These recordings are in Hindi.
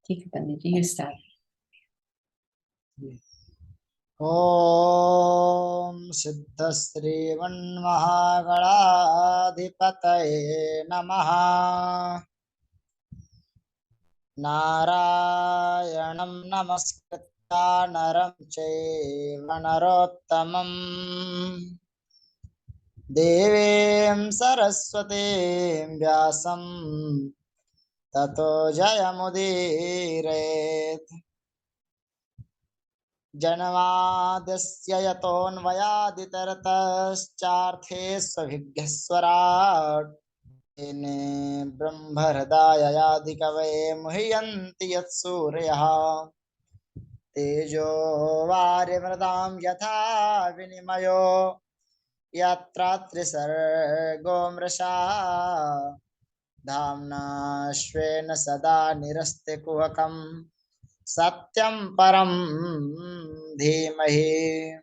ठीक है पंडित जी, यू स्टार्ट। ओम सिद्धश्रीमन्महागणाधिपतये नमः। नारायणं नमस्कृत्य नरं चैव नरोत्तमं देवीं सरस्वतीं व्यासं ततो जयमुदीरयेत्। जन्माद्यस्य यतोऽन्वयादितरतश्चार्थेष्वभिघ्नस्वराट् तेने ब्रह्महृदाययाधिकवये मुह्यन्ति यत्सूरयः। तेजो वारिमृदां यथा विनिमयो यत्र त्रिसर्गो मृषा धाम्ना स्वेन सदा निरस्तिकुहकम् सत्यं परं धीमहि।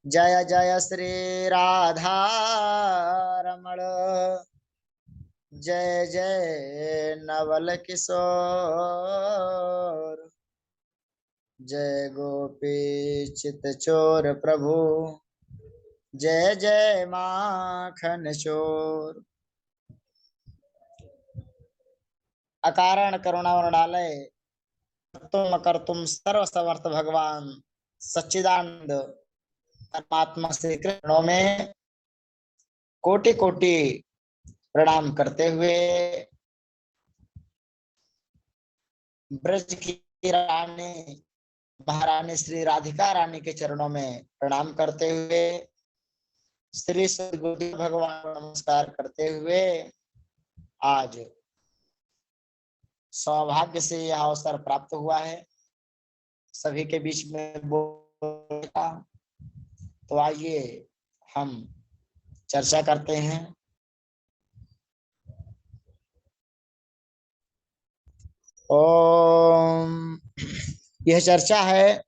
जय जय श्री राधा रमण, जय जय नवल किशोर, जय गोपी चित चोर प्रभु, जय जय माखन चोर। अकारण करुणावरणालय तुम कर्तुम सर्व समर्थ भगवान सच्चिदानंद परमात्मा श्री कृष्णों में कोटि कोटि प्रणाम करते हुए ब्रज की रानी महारानी श्री राधिका रानी के चरणों में प्रणाम करते हुए श्री सद्गुरु भगवान को नमस्कार करते हुए आज सौभाग्य से यह अवसर प्राप्त हुआ है सभी के बीच में बोलने का। तो आइए हम चर्चा करते हैं। ओम, यह चर्चा है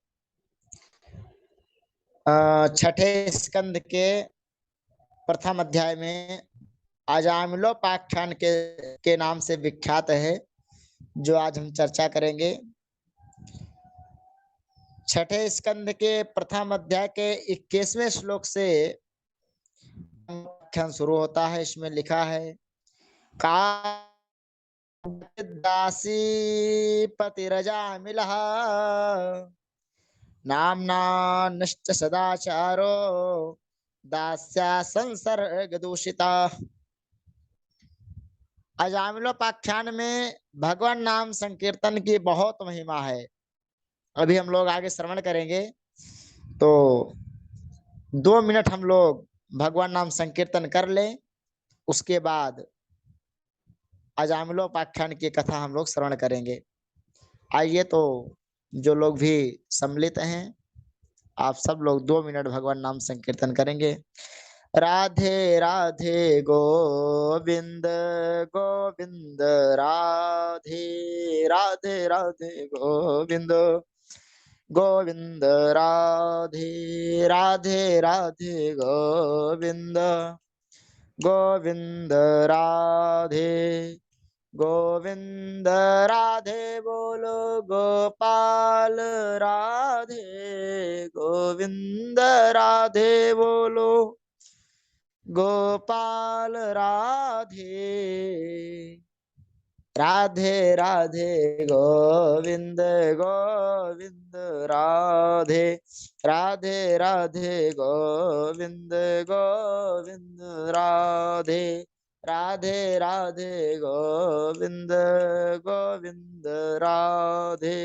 छठे स्कंद के प्रथम अध्याय में अजामिलोपाख्यान के नाम से विख्यात है, जो आज हम चर्चा करेंगे। छठे स्कंद के प्रथम अध्याय के 21वें श्लोक से व्याख्यान शुरू होता है। इसमें लिखा है का दासी पतिरजामिलः नामना नष्ट सदाचारो दास्या संसर्ग दूषिता। अजामिलोपाख्यान में भगवान नाम संकीर्तन की बहुत महिमा है। अभी हम लोग आगे श्रवण करेंगे, तो 2 मिनट हम लोग भगवान नाम संकीर्तन कर लें, उसके बाद अजामिलोपाख्यान की कथा हम लोग श्रवण करेंगे। आइए, तो जो लोग भी सम्मिलित हैं, आप सब लोग 2 मिनट भगवान नाम संकीर्तन करेंगे। राधे राधे गोविंद गोविंद, राधे राधे राधे गोविंद गोविंद, राधे राधे राधे गोविंद गोविंद, राधे गोविंद राधे बोलो गोपाल, राधे गोविंद राधे बोलो गोपाल, राधे राधे राधे गोविंद गोविंद, राधे राधे राधे गोविंद गोविंद, राधे राधे राधे गोविंद गोविंद, राधे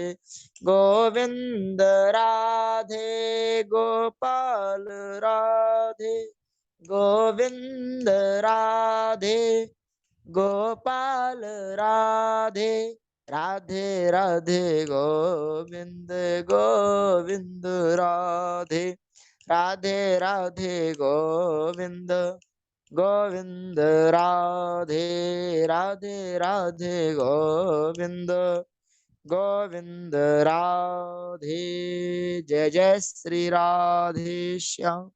गोविंद राधे गोपाल, राधे गोविंद राधे गोपाल, राधे राधे राधे गोविंद गोविंद, राधे राधे राधे गोविंद गोविंद, राधे राधे राधे गोविंद गोविंद, राधे। जय जय श्री राधे श्याम।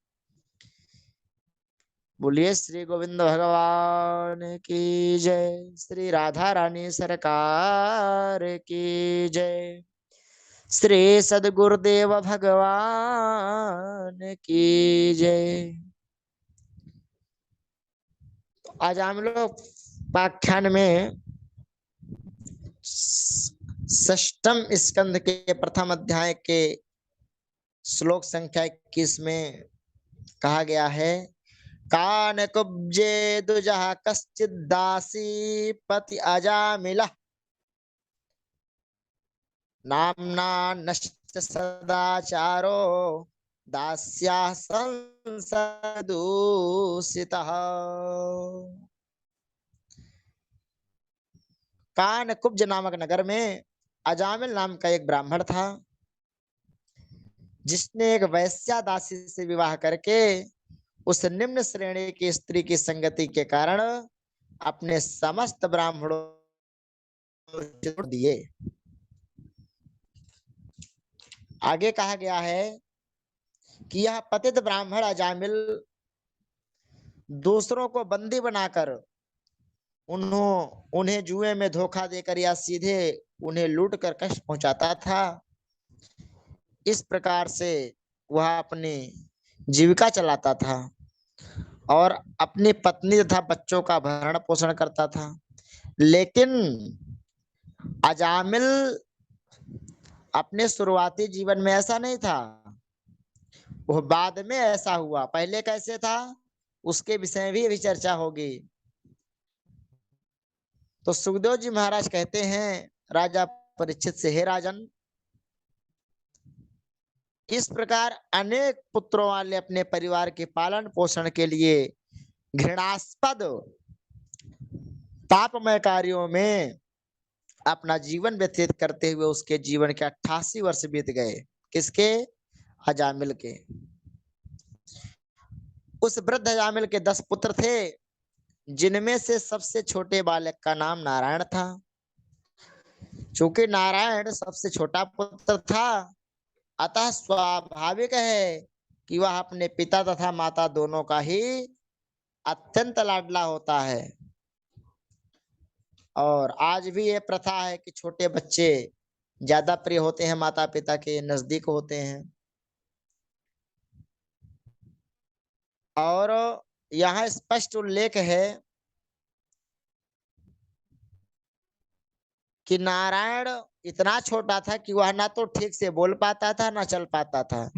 बोलिए श्री गोविंद भगवान की जय, श्री राधा रानी सरकार की जय, श्री सदगुरुदेव भगवान की जय। आज हम लोग पाख्यान में षष्ठम स्कंद के प्रथम अध्याय के श्लोक संख्या 21 में कहा गया है, कान कुब्जे दुजह कश्चिद दासी पति अजामिल नामना नष्ट सदाचारो दास्या संसदूषितः। कान कुब्ज नामक नगर में अजामिल नाम का एक ब्राह्मण था, जिसने एक वैश्या दासी से विवाह करके उस निम्न श्रेणी की स्त्री की संगति के कारण अपने समस्त ब्राह्मणों को दिए। आगे कहा गया है कि यह पतित ब्राह्मण अजामिल दूसरों को बंदी बनाकर उन्हें जुए में धोखा देकर या सीधे उन्हें लूट कर कष्ट पहुंचाता था। इस प्रकार से वह अपनी जीविका चलाता था और अपनी पत्नी तथा बच्चों का भरण पोषण करता था। लेकिन अजामिल अपने शुरुआती जीवन में ऐसा नहीं था, वो बाद में ऐसा हुआ। पहले कैसे था उसके विषय में भी अभी चर्चा होगी। तो सुखदेव जी महाराज कहते हैं राजा परीक्षित से, हे राजन, इस प्रकार अनेक पुत्रों वाले अपने परिवार के पालन पोषण के लिए घृणास्पद पापमय कार्यों में अपना जीवन व्यतीत करते हुए उसके जीवन के 88 वर्ष बीत गए। किसके? अजामिल के। उस वृद्ध अजामिल के 10 पुत्र थे, जिनमें से सबसे छोटे बालक का नाम नारायण था। चूंकि नारायण सबसे छोटा पुत्र था, अतः स्वाभाविक है कि वह अपने पिता तथा माता दोनों का ही अत्यंत लाडला होता है। और आज भी ये प्रथा है कि छोटे बच्चे ज्यादा प्रिय होते हैं, माता पिता के नजदीक होते हैं। और यहाँ स्पष्ट उल्लेख है कि नारायण इतना छोटा था कि वह ना तो ठीक से बोल पाता था ना चल पाता था।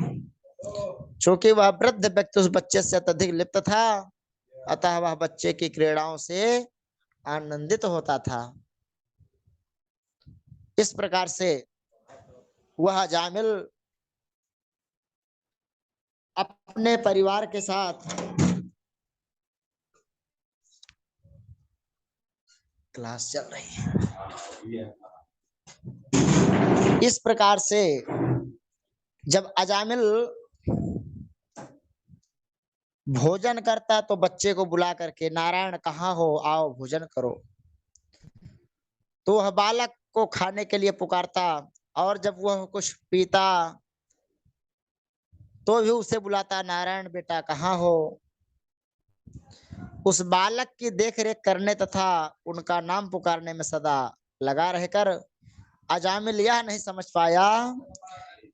चूंकि वह वृद्ध व्यक्ति उस बच्चे से अत्यधिक लिप्त था, अतः वह बच्चे की क्रीड़ाओं से आनंदित होता था। इस प्रकार से वह जामिल अपने परिवार के साथ क्लास चल रही है। इस प्रकार से जब अजामिल भोजन करता तो बच्चे को बुला करके, नारायण कहाँ हो, आओ भोजन करो। तो वह बालक को खाने के लिए पुकारता, और जब वह कुछ पीता तो भी उसे बुलाता, नारायण बेटा कहाँ हो। उस बालक की देखरेख करने तथा उनका नाम पुकारने में सदा लगा रहकर अजामिल यह नहीं समझ पाया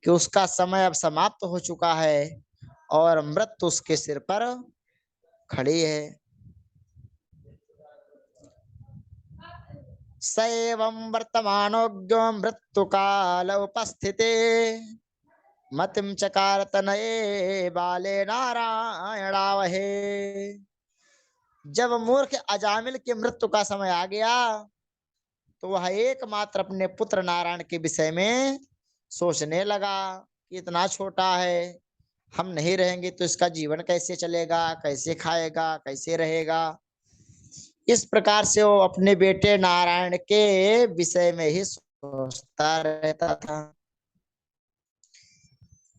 कि उसका समय अब समाप्त हो चुका है और मृत्यु उसके सिर पर खड़ी है। सैवं वर्तमानोग्यो मृत्यु काल उपस्थिते मतिम चकार तनये बाले नारायणावहे। जब मूर्ख अजामिल की मृत्यु का समय आ गया तो वह एकमात्र अपने पुत्र नारायण के विषय में सोचने लगा कि इतना छोटा है, हम नहीं रहेंगे तो इसका जीवन कैसे चलेगा, कैसे खाएगा, कैसे रहेगा। इस प्रकार से वो अपने बेटे नारायण के विषय में ही सोचता रहता था।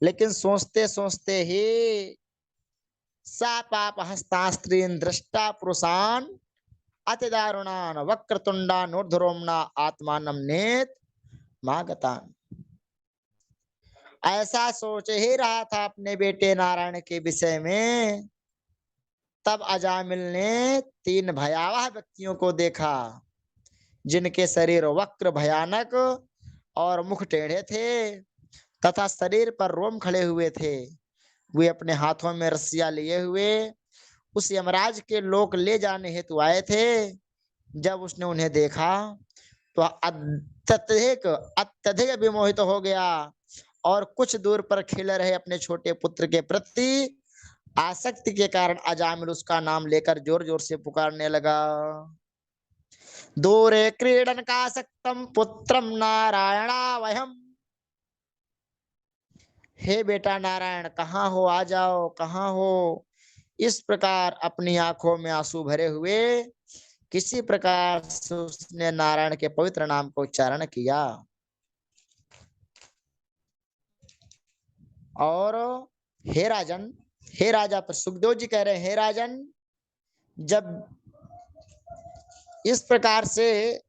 लेकिन सोचते सोचते ही सा पाप हस्तास्त्रीन दृष्टा पुरुषान अति दारुणान वक्रतुंडा नूर्ध्वरोमना आत्मानम नेत मागतान। ऐसा सोच ही रहा था अपने बेटे नारायण के विषय में, तब अजामिल ने 3 भयावह व्यक्तियों को देखा, जिनके शरीर वक्र भयानक और मुख टेढ़े थे तथा शरीर पर रोम खड़े हुए थे। वे अपने हाथों में रस्सियां लिए हुए उस यमराज के लोक ले जाने हेतु आए थे। जब उसने उन्हें देखा तो अत्यधिक अत्यधिक विमोहित हो गया और कुछ दूर पर खेल रहे अपने छोटे पुत्र के प्रति आसक्ति के कारण अजामिल उसका नाम लेकर जोर जोर से पुकारने लगा। दूरे क्रीडन का सक्तम पुत्रम नारायणा वयम। हे बेटा नारायण, कहाँ हो, आ जाओ, कहाँ हो। इस प्रकार अपनी आंखों में आंसू भरे हुए किसी प्रकार से उसने नारायण के पवित्र नाम को उच्चारण किया। और हे राजन, हे राजा, पर सुखदेव जी कह रहे हैं, हे राजन, जब इस प्रकार से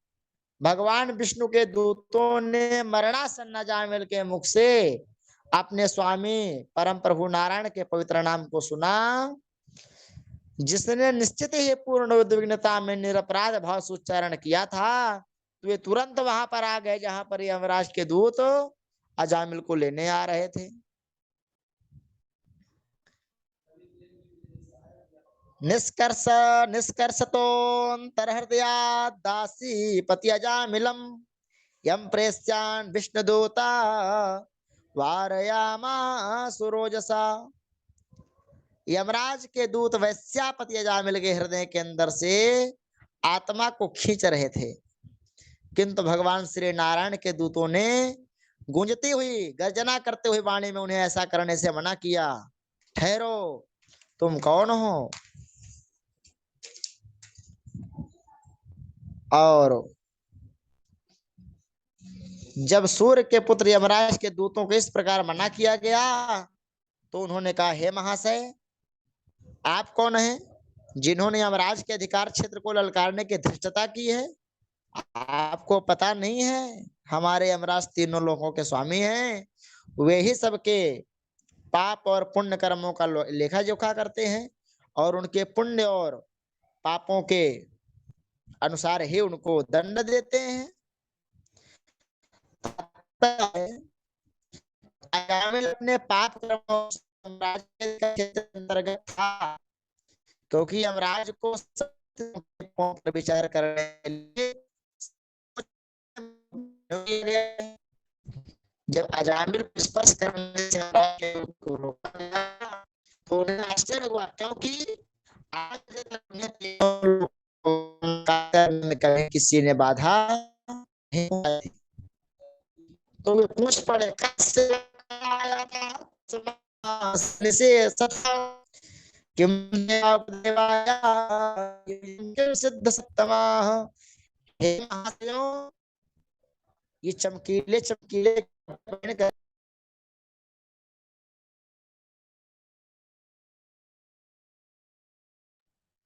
भगवान विष्णु के दूतों ने मरणासन्न अजामिल के मुख से अपने स्वामी परम प्रभु नारायण के पवित्र नाम को सुना, जिसने निश्चित ही पूर्ण उद्विग्नता में निरपराध भाव से उच्चारण किया था, तो वे तुरंत वहां पर आ गए जहां पर यमराज के दूत अजामिल को लेने आ रहे थे। निष्कर्ष निष्कर्षतोऽन्तर्हृदया दासी पति अजामिलम यम प्रेस्यान विष्णुदूता वारयामासुरोजसा। यमराज के दूत वैश्यापति अजामिल के हृदय के अंदर से आत्मा को खींच रहे थे, किंतु भगवान श्री नारायण के दूतों ने गूंजती हुई गर्जना करते हुए वाणी में उन्हें ऐसा करने से मना किया। ठहरो, तुम कौन हो? और जब सूर्य के पुत्र यमराज के दूतों को इस प्रकार मना किया गया तो उन्होंने कहा, हे महाशय, आप कौन हैं जिन्होंने यमराज के अधिकार क्षेत्र को ललकारने की धृष्टता की है? आपको पता नहीं है हमारे यमराज तीनों लोकों के स्वामी हैं। वे ही सबके पाप और पुण्य कर्मों का लेखा जोखा करते हैं और उनके पुण्य और पापों के अनुसार ही उनको दंड देते हैं। अजामिल अपने पाप कर्मों से यमराज के क्षेत्र अंतर्गत था, क्योंकि यमराज को पर विचार करने के लिए जब अजामिल को स्पर्श करने से को रोका गया तो उन्हें आश्चर्य हुआ, क्योंकि आज तक किसी ने बाधा नहीं दी। तो वे पूछ पड़े, कैसे आया था से सत्ता किम देवाया किम सिद्ध सत्तमाः। हे महाशयों, ये चमकीले चमकीले कपड़े पहन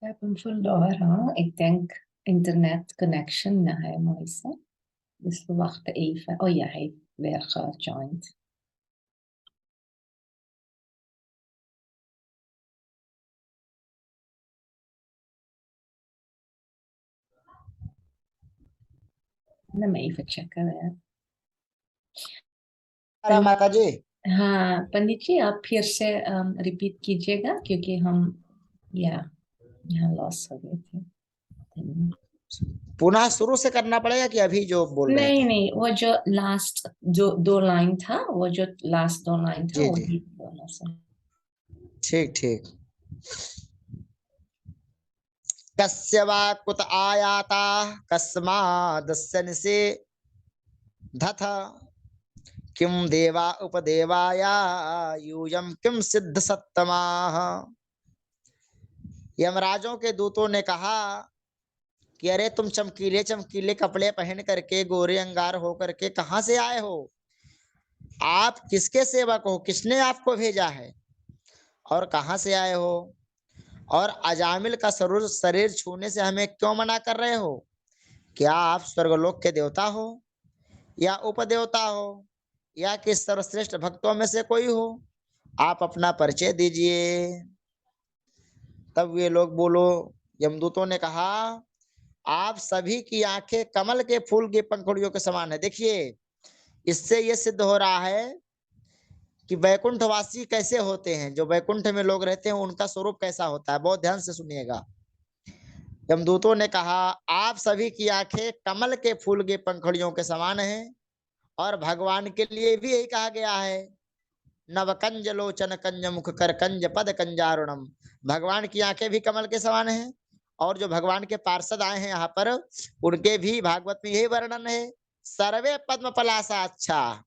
Ik heb hem verloren. Ik denk internetconnection है Moise. Dus we wachten even. Oh ja, hij heeft weer gejoined. Laat me even checken. माता जी। हाँ पंडित जी, आप फिर से रिपीट कीजिएगा, क्योंकि हम यहाँ लॉस हो गए थे। पुनः शुरू से करना पड़ेगा कि अभी जो बोल रहे थे? नहीं, वो जो लास्ट जो 2 लाइन था, वो जो लास्ट 2 लाइन था, जी वो जी, दोनों से। ठीक ठीक। कस्य वा कुत आयाता कस्मादस्य निषेधथ किम देवा उपदेवाया यूयम किम सिद्ध सत्तमाः। यमराजों के दूतों ने कहा कि अरे तुम चमकीले चमकीले कपड़े पहन करके गोरे अंगार होकर के कहां से आए हो? आप किसके सेवक हो? किसने आपको भेजा है और कहां से आए हो? और अजामिल का शरीर छूने से हमें क्यों मना कर रहे हो? क्या आप स्वर्गलोक के देवता हो या उपदेवता हो या कि सर्वश्रेष्ठ भक्तों में से कोई हो? आप अपना परिचय दीजिए। तब वे लोग बोलो, यमदूतों ने कहा, आप सभी की आंखें कमल के फूल की पंखुड़ियों के समान है। देखिए, इससे यह सिद्ध हो रहा है कि वैकुंठवासी कैसे होते हैं, जो वैकुंठ में लोग रहते हैं उनका स्वरूप कैसा होता है। बहुत ध्यान से सुनिएगा। यमदूतों ने कहा, आप सभी की आंखें कमल के फूल की पंखुड़ियों के समान हैं, और भगवान के लिए भी यही कहा गया है, नवकंज लोचन कंज मुख कर कंज पद कंजारुणम। भगवान की आंखें भी कमल के समान हैं, और जो भगवान के पार्षद आए हैं यहाँ पर, उनके भी भागवत में यही वर्णन है, सर्वे पद्म पलासा अच्छा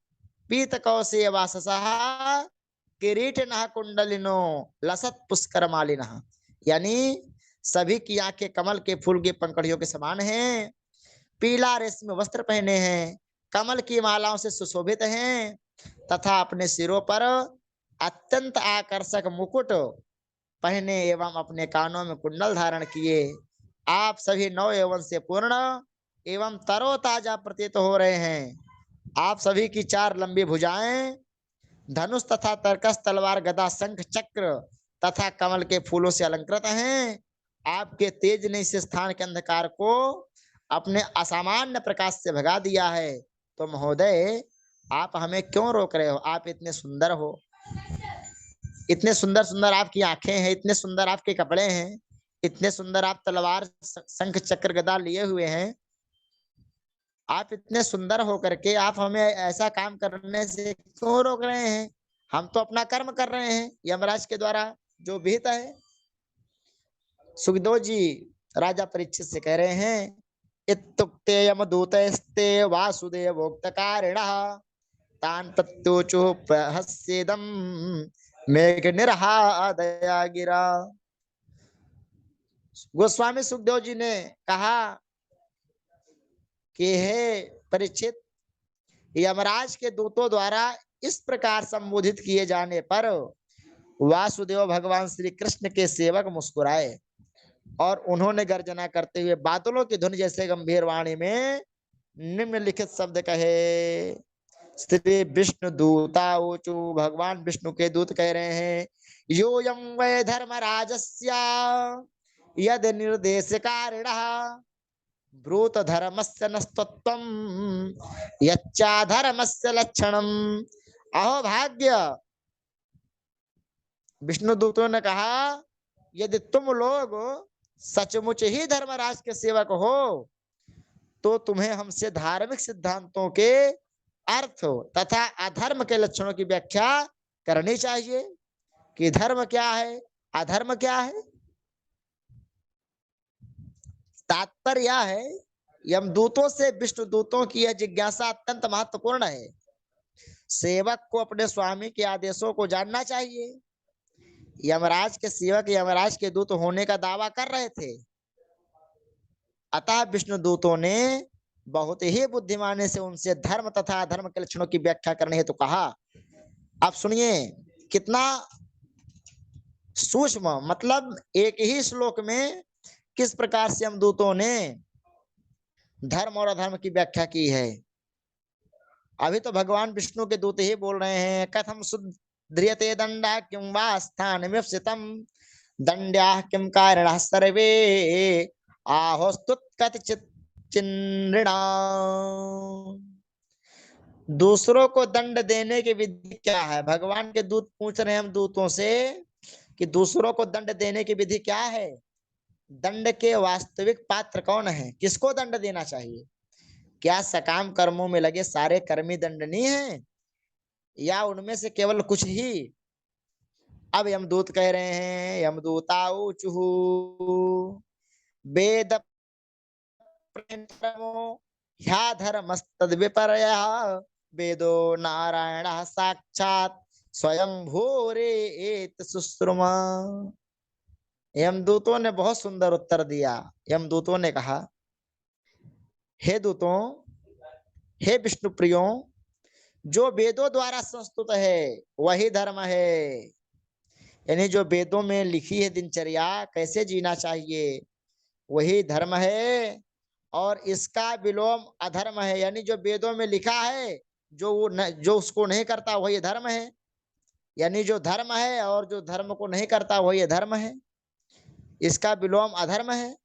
पीत कौशे वाससहा किरीट नह कुंडलिनो लसत पुष्कर मालिनः। यानी सभी की आंखें कमल के फूल की पंखुड़ियों के समान हैं, पीला रेशमी वस्त्र पहने हैं, कमल की मालाओं से सुशोभित हैं, तथा अपने सिरों पर अत्यंत आकर्षक मुकुट पहने एवं अपने कानों में कुंडल धारण किए आप सभी नव यौवन से पूर्ण एवं तरोताजा प्रतीत हो रहे हैं। आप सभी की 4 लंबी भुजाएं धनुष तथा तरकस तलवार गदा शंख चक्र तथा कमल के फूलों से अलंकृत हैं। आपके तेज ने इस स्थान के अंधकार को अपने असामान्य प्रकाश से भगा दिया है। तो महोदय, आप हमें क्यों रोक रहे हो? आप इतने सुंदर हो, इतने सुंदर सुंदर आपकी आंखें हैं, इतने सुंदर आपके कपड़े हैं, इतने सुंदर आप तलवार शंख चक्र गदा लिए हुए हैं। आप इतने सुंदर होकर के आप हमें ऐसा काम करने से क्यों रोक रहे हैं? हम तो अपना कर्म कर रहे हैं यमराज के द्वारा जो विहित है। सुखदेव जी राजा परीक्षित से कह रहे हैं, इत्युक्ते यमदूतस्ते वासुदेवोक्तकारिणः तान प्रत्योचु प्रहस्येदं मेघनिर्हादया गिरा। गोस्वामी सुखदेव जी ने कहा कि हे परीक्षित, यमराज के दूतों द्वारा इस प्रकार संबोधित किए जाने पर वासुदेव भगवान श्री कृष्ण के सेवक मुस्कुराए और उन्होंने गर्जना करते हुए बादलों की धुन जैसे गंभीर वाणी में निम्नलिखित शब्द कहे। श्री विष्णु दूता ऊचु, भगवान विष्णु के दूत कह रहे हैं, योयम वै धर्मराजस्य यद निर्देशकारिणः ब्रूत धर्मस्य नस्तत्वं यच्चा धर्मस्य लक्षणम। अहो भाग्य, विष्णु दूतों ने कहा, यदि तुम लोग सचमुच ही धर्मराज के सेवक हो तो तुम्हें हमसे धार्मिक सिद्धांतों के अर्थ तथा अधर्म के लक्षणों की व्याख्या करनी चाहिए कि धर्म क्या है, अधर्म क्या है। तात्पर्य यह है, यमदूतों से विष्णु दूतों की यह जिज्ञासा अत्यंत महत्वपूर्ण है। सेवक को अपने स्वामी के आदेशों को जानना चाहिए। यमराज के सेवक यमराज के दूत होने का दावा कर रहे थे, अतः विष्णु दूतों ने बहुत ही बुद्धिमानी से उनसे धर्म तथा अधर्म के लक्षणों की व्याख्या करने हेतु कहा। अब सुनिए कितना सूक्ष्म, मतलब एक ही श्लोक में किस प्रकार से हम दूतों ने धर्म और अधर्म की व्याख्या की है। अभी तो भगवान विष्णु के दूत ही बोल रहे हैं, कथम सुध्रियते दंडा किं वा स्थान विवसितम दंड्या किं कारणः सर्वे आहोस्तुत चिन्नृणा। दूसरों को दंड देने की विधि क्या है? भगवान के दूत पूछ रहे हैं हम दूतों से कि दूसरों को दंड देने की विधि क्या है, दंड के वास्तविक पात्र कौन है, किसको दंड देना चाहिए? क्या सकाम कर्मों में लगे सारे कर्मी दंडनीय हैं या उनमें से केवल कुछ ही? अब यमदूत कह रहे हैं, यमदूता ऊचुहु वेद ह्या धर्मस्तद विपर्यः वेदो नारायण साक्षात स्वयं भूरे एत सुश्रुमा। यमदूतों ने बहुत सुंदर उत्तर दिया। यमदूतों ने कहा, हे दूतों, हे विष्णु प्रियों, जो वेदों द्वारा संस्तुत है वही धर्म है। यानी जो वेदों में लिखी है दिनचर्या कैसे जीना चाहिए वही धर्म है, और इसका विलोम अधर्म है। यानी जो वेदों में लिखा है जो उसको नहीं करता वही धर्म है। यानी जो धर्म है और जो धर्म को नहीं करता वही धर्म है। इसका विलोम अधर्म है।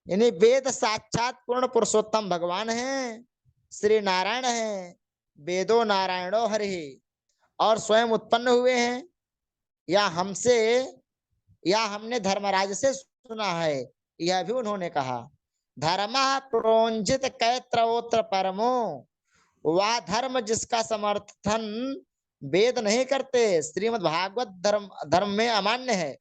यानी वेद साक्षात पूर्ण पुरुषोत्तम भगवान है, श्री नारायण है, वेदो नारायणो हरि, और स्वयं उत्पन्न हुए हैं, या हमसे, या हमने धर्मराज से सुना है, यह भी उन्होंने कहा। धर्म प्रोंजित कैत्रोत्र परमो, वह धर्म जिसका समर्थन वेद नहीं करते, श्रीमद् भागवत धर्म में अमान्य है।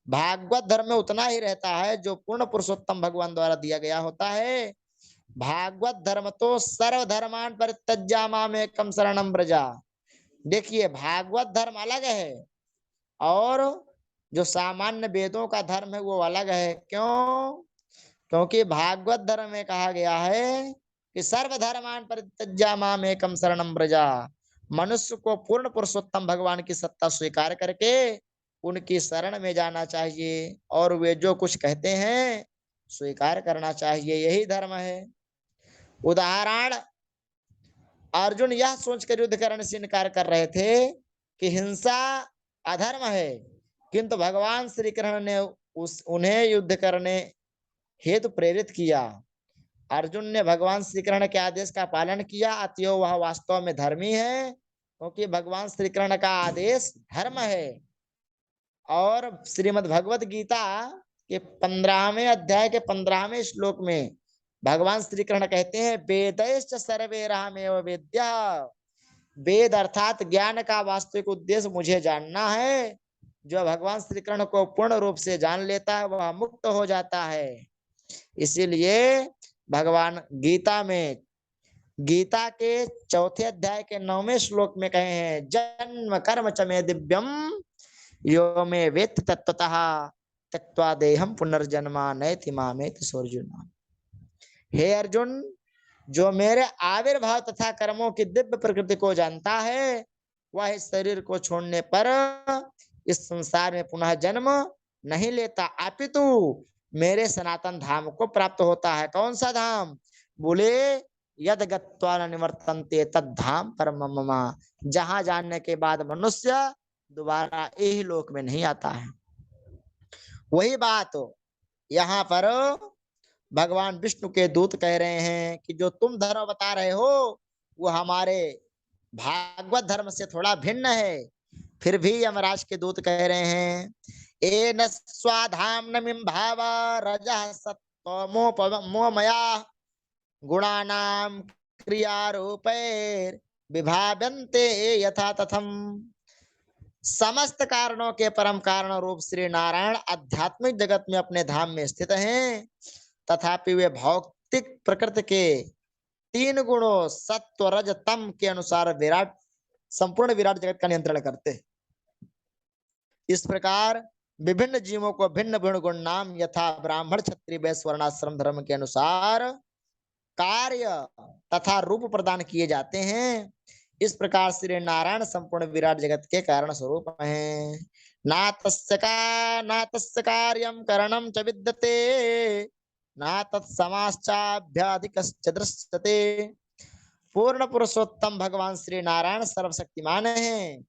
भागवत धर्म में उतना ही रहता है जो पूर्ण पुरुषोत्तम भगवान द्वारा दिया गया होता है। भागवत धर्म तो सर्वधर्मान परित्यज्य मामेकं शरणं व्रजा। देखिए, भागवत धर्म अलग है और जो सामान्य वेदों का धर्म है वो अलग है। क्यों? क्योंकि भागवत धर्म में कहा गया है कि सर्वधर्मान परित्यज्य मामेकं शरणं व्रजा। मनुष्य को पूर्ण पुरुषोत्तम भगवान की सत्ता स्वीकार करके उनकी शरण में जाना चाहिए और वे जो कुछ कहते हैं स्वीकार करना चाहिए, यही धर्म है। उदाहरण, अर्जुन यह सोचकर युद्ध करने से इनकार कर रहे थे कि हिंसा अधर्म है, किंतु भगवान श्री कृष्ण ने उन्हें युद्ध करने हेतु प्रेरित किया। अर्जुन ने भगवान श्री कृष्ण के आदेश का पालन किया, अतएव वह वास्तव में धर्मी है, क्योंकि भगवान श्री कृष्ण का आदेश धर्म है। और श्रीमद् भगवत गीता के 15वें अध्याय के 15वें श्लोक में भगवान श्री कृष्ण कहते हैं, वेदैश्च सर्वैरहमेव वेद्यः। वेद अर्थात ज्ञान का वास्तविक उद्देश्य मुझे जानना है। जो भगवान श्री कृष्ण को पूर्ण रूप से जान लेता है वह मुक्त हो जाता है। इसीलिए भगवान गीता में, गीता के 4थे अध्याय के 9वें श्लोक में कहे हैं, जन्म कर्म च मे दिव्यम यो मे वेत्ति तत्वतः त्यक्त्वा देहं पुनर्जन्मा नैति मामेति सोऽर्जुन। हे अर्जुन, जो मेरे आविर्भाव तथा कर्मों की दिव्य प्रकृति को जानता है वह इस शरीर को छोड़ने पर इस संसार में पुनः जन्म नहीं लेता, अपितु मेरे सनातन धाम को प्राप्त होता है। कौन सा धाम? बोले, यद गत्वा न निवर्तन्ते तद धाम परमं मम। जहां जानने के बाद मनुष्य दोबारा यही लोक में नहीं आता है। वही बात यहाँ पर भगवान विष्णु के दूत कह रहे हैं कि जो तुम धर्म बता रहे हो वो हमारे भागवत धर्म से थोड़ा भिन्न है। फिर भी यमराज के दूत कह रहे हैं, एन स्वाधाम्नमिं भावा रजः सत्तमोपमया गुणानां क्रियारूपैर विभाव्यन्ते यथा तथम। समस्त कारणों के परम कारण रूप श्री नारायण आध्यात्मिक जगत में अपने धाम में स्थित हैं, तथापि वे भौतिक प्रकृति के 3 गुणों सत्व रज तम के अनुसार विराट, संपूर्ण विराट जगत का नियंत्रण करते हैं। इस प्रकार विभिन्न जीवों को भिन्न भिन्न गुण नाम यथा ब्राह्मण क्षत्रिय वैश्य वर्णाश्रम धर्म के अनुसार कार्य तथा रूप प्रदान किए जाते हैं। इस प्रकार श्री नारायण संपूर्ण विराट जगत के कारण स्वरूप हैं। ना तस्य कार्यम करणम च विद्यते ना तत्समाश्चाभ्याधिकश्च दृश्यते। पूर्ण पुरुषोत्तम भगवान श्री नारायण सर्वशक्तिमान हैं,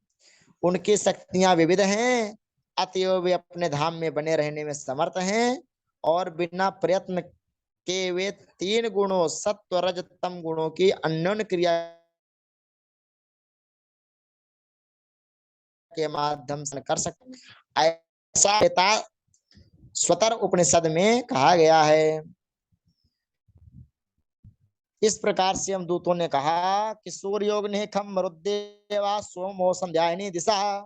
उनकी शक्तियां विविध हैं, अतएव वे अपने धाम में बने रहने में समर्थ हैं और बिना प्रयत्न के वे 3 गुणों सत्व रज तम गुणों की अन्योन्य क्रिया के माध्यम से कर सकते। ऐसा स्वतर उपनिषद में कहा गया है। इस प्रकार से हम दूतों ने कहा कि सूर्योग ने खम मरुदेवा सोमो संध्यायनी दिशा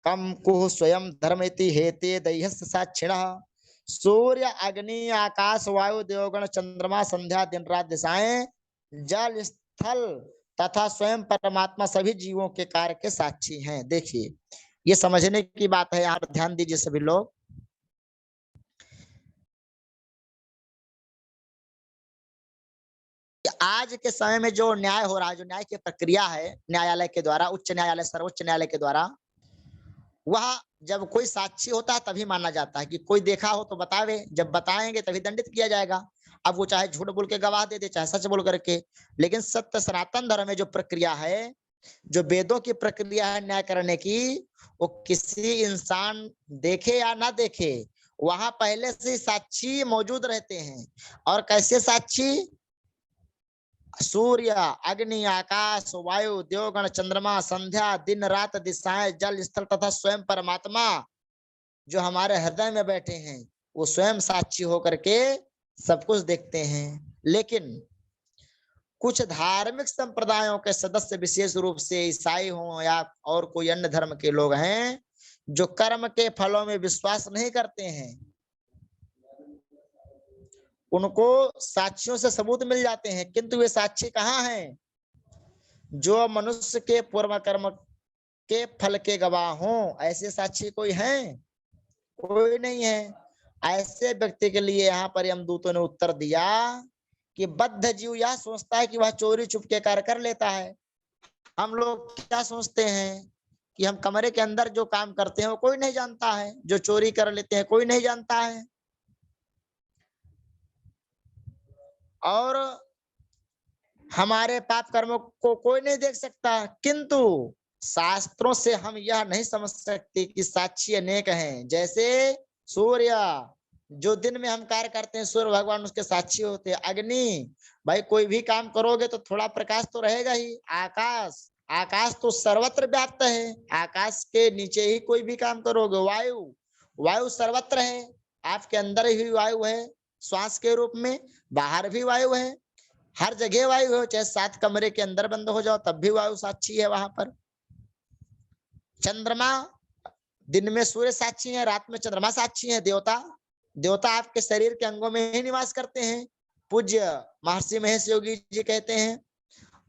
कम कुह स्वयं धर्मेति हेते दैहस्य साक्षिणः। सूर्य, अग्नि, आकाश, वायु, देवगण, चंद्रमा, संध्या, दिन रात दिशाएं, जल, स्थल तथा स्वयं परमात्मा सभी जीवों के कार्य के साक्षी हैं। देखिए, ये समझने की बात है, यहाँ पर ध्यान दीजिए सभी लोग। आज के समय में जो न्याय हो रहा है, जो न्याय की प्रक्रिया है न्यायालय के द्वारा, उच्च न्यायालय, सर्वोच्च न्यायालय के द्वारा, वह जब कोई साक्षी होता है तभी माना जाता है कि कोई देखा हो तो बतावे, जब बताएंगे तभी दंडित किया जाएगा। अब वो चाहे झूठ बोल के गवाह दे दे, चाहे सच बोल करके। लेकिन सत्य सनातन धर्म में जो प्रक्रिया है जो वेदों की प्रक्रिया है न्याय करने की, वो किसी इंसान देखे या ना देखे, वहां पहले से साक्षी मौजूद रहते हैं। और कैसे साक्षी? सूर्य, अग्नि, आकाश, वायु, देवगण, चंद्रमा, संध्या, दिन रात, दिशाएं, जल स्थल तथा स्वयं परमात्मा जो हमारे हृदय में बैठे हैं, वो स्वयं साक्षी होकर के सब कुछ देखते हैं। लेकिन कुछ धार्मिक संप्रदायों के सदस्य, विशेष रूप से ईसाई हो या और कोई अन्य धर्म के लोग हैं, जो कर्म के फलों में विश्वास नहीं करते हैं, उनको साक्षियों से सबूत मिल जाते हैं, किंतु वे साक्षी कहाँ हैं? जो मनुष्य के पूर्व कर्म के फल के गवाह हों, ऐसे साक्षी कोई है? कोई नहीं है। ऐसे व्यक्ति के लिए यहाँ पर यमदूतों ने उत्तर दिया कि बद्ध जीव यह सोचता है कि वह चोरी चुपके कार्य कर लेता है। हम लोग क्या सोचते हैं कि हम कमरे के अंदर जो काम करते हैं वो कोई नहीं जानता है, जो चोरी कर लेते हैं कोई नहीं जानता है, और हमारे पाप कर्मों को कोई नहीं देख सकता। किंतु शास्त्रों से हम यह नहीं समझ सकते कि साक्षी अनेक हैं। जैसे सूर्य, जो दिन में हम कार्य करते हैं, सूर्य भगवान उसके साक्षी होते हैं। अग्नि, भाई कोई भी काम करोगे तो थोड़ा प्रकाश तो रहेगा ही। आकाश, आकाश तो सर्वत्र व्याप्त है, आकाश के नीचे ही कोई भी काम करोगे। वायु, वायु सर्वत्र है, आपके अंदर ही वायु है श्वास के रूप में, बाहर भी वायु है, हर जगह वायु हो, चाहे 7 कमरे के अंदर बंद हो जाओ तब भी वायु साक्षी है वहां पर। चंद्रमा, दिन में सूर्य साक्षी है, रात में चंद्रमा साक्षी है। देवता, देवता आपके शरीर के अंगों में ही निवास करते हैं। पूज्य महर्षि महेश योगी जी कहते हैं,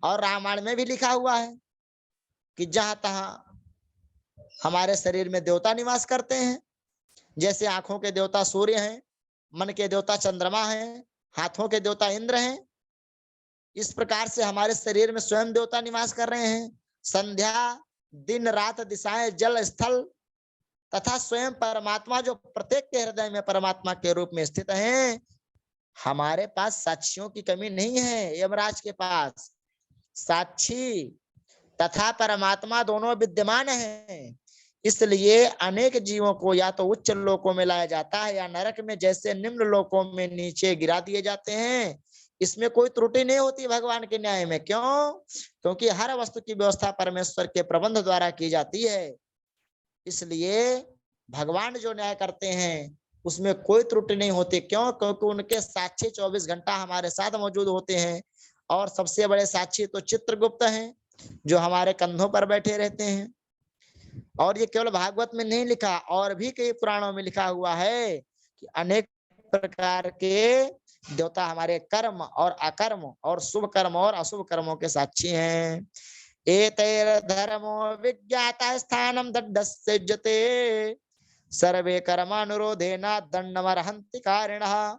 और रामायण में भी लिखा हुआ है कि जहां तहां हमारे शरीर में देवता निवास करते हैं। जैसे आंखों के देवता सूर्य हैं, मन के देवता चंद्रमा हैं, हाथों के देवता इंद्र हैं, इस प्रकार से हमारे शरीर में स्वयं देवता निवास कर रहे हैं। संध्या, दिन रात, दिशाएं, जल स्थल तथा स्वयं परमात्मा जो प्रत्येक के हृदय में परमात्मा के रूप में स्थित है। हमारे पास साक्षियों की कमी नहीं है। यमराज के पास साक्षी तथा परमात्मा दोनों विद्यमान हैं। इसलिए अनेक जीवों को या तो उच्च लोकों में लाया जाता है या नरक में जैसे निम्न लोकों में नीचे गिरा दिए जाते हैं। इसमें कोई त्रुटि नहीं होती भगवान के न्याय में। क्यों? क्योंकि हर वस्तु की व्यवस्था परमेश्वर के प्रबंध द्वारा की जाती है। इसलिए भगवान जो न्याय करते हैं उसमें कोई त्रुटि नहीं होती। क्यों? क्योंकि उनके साक्षी 24 घंटा हमारे साथ मौजूद होते हैं। और सबसे बड़े साक्षी तो चित्रगुप्त हैं, जो हमारे कंधों पर बैठे रहते हैं। और ये केवल भागवत में नहीं लिखा, और भी कई पुराणों में लिखा हुआ है कि अनेक प्रकार के देवता हमारे कर्म और अकर्म और शुभ कर्म और अशुभ कर्मों के साक्षी हैं। एतैर्धर्मो विज्ञाता स्थानम दंडस्य जते सर्वे कर्मानुरोधेन दंडमर्हन्ति कारिणः।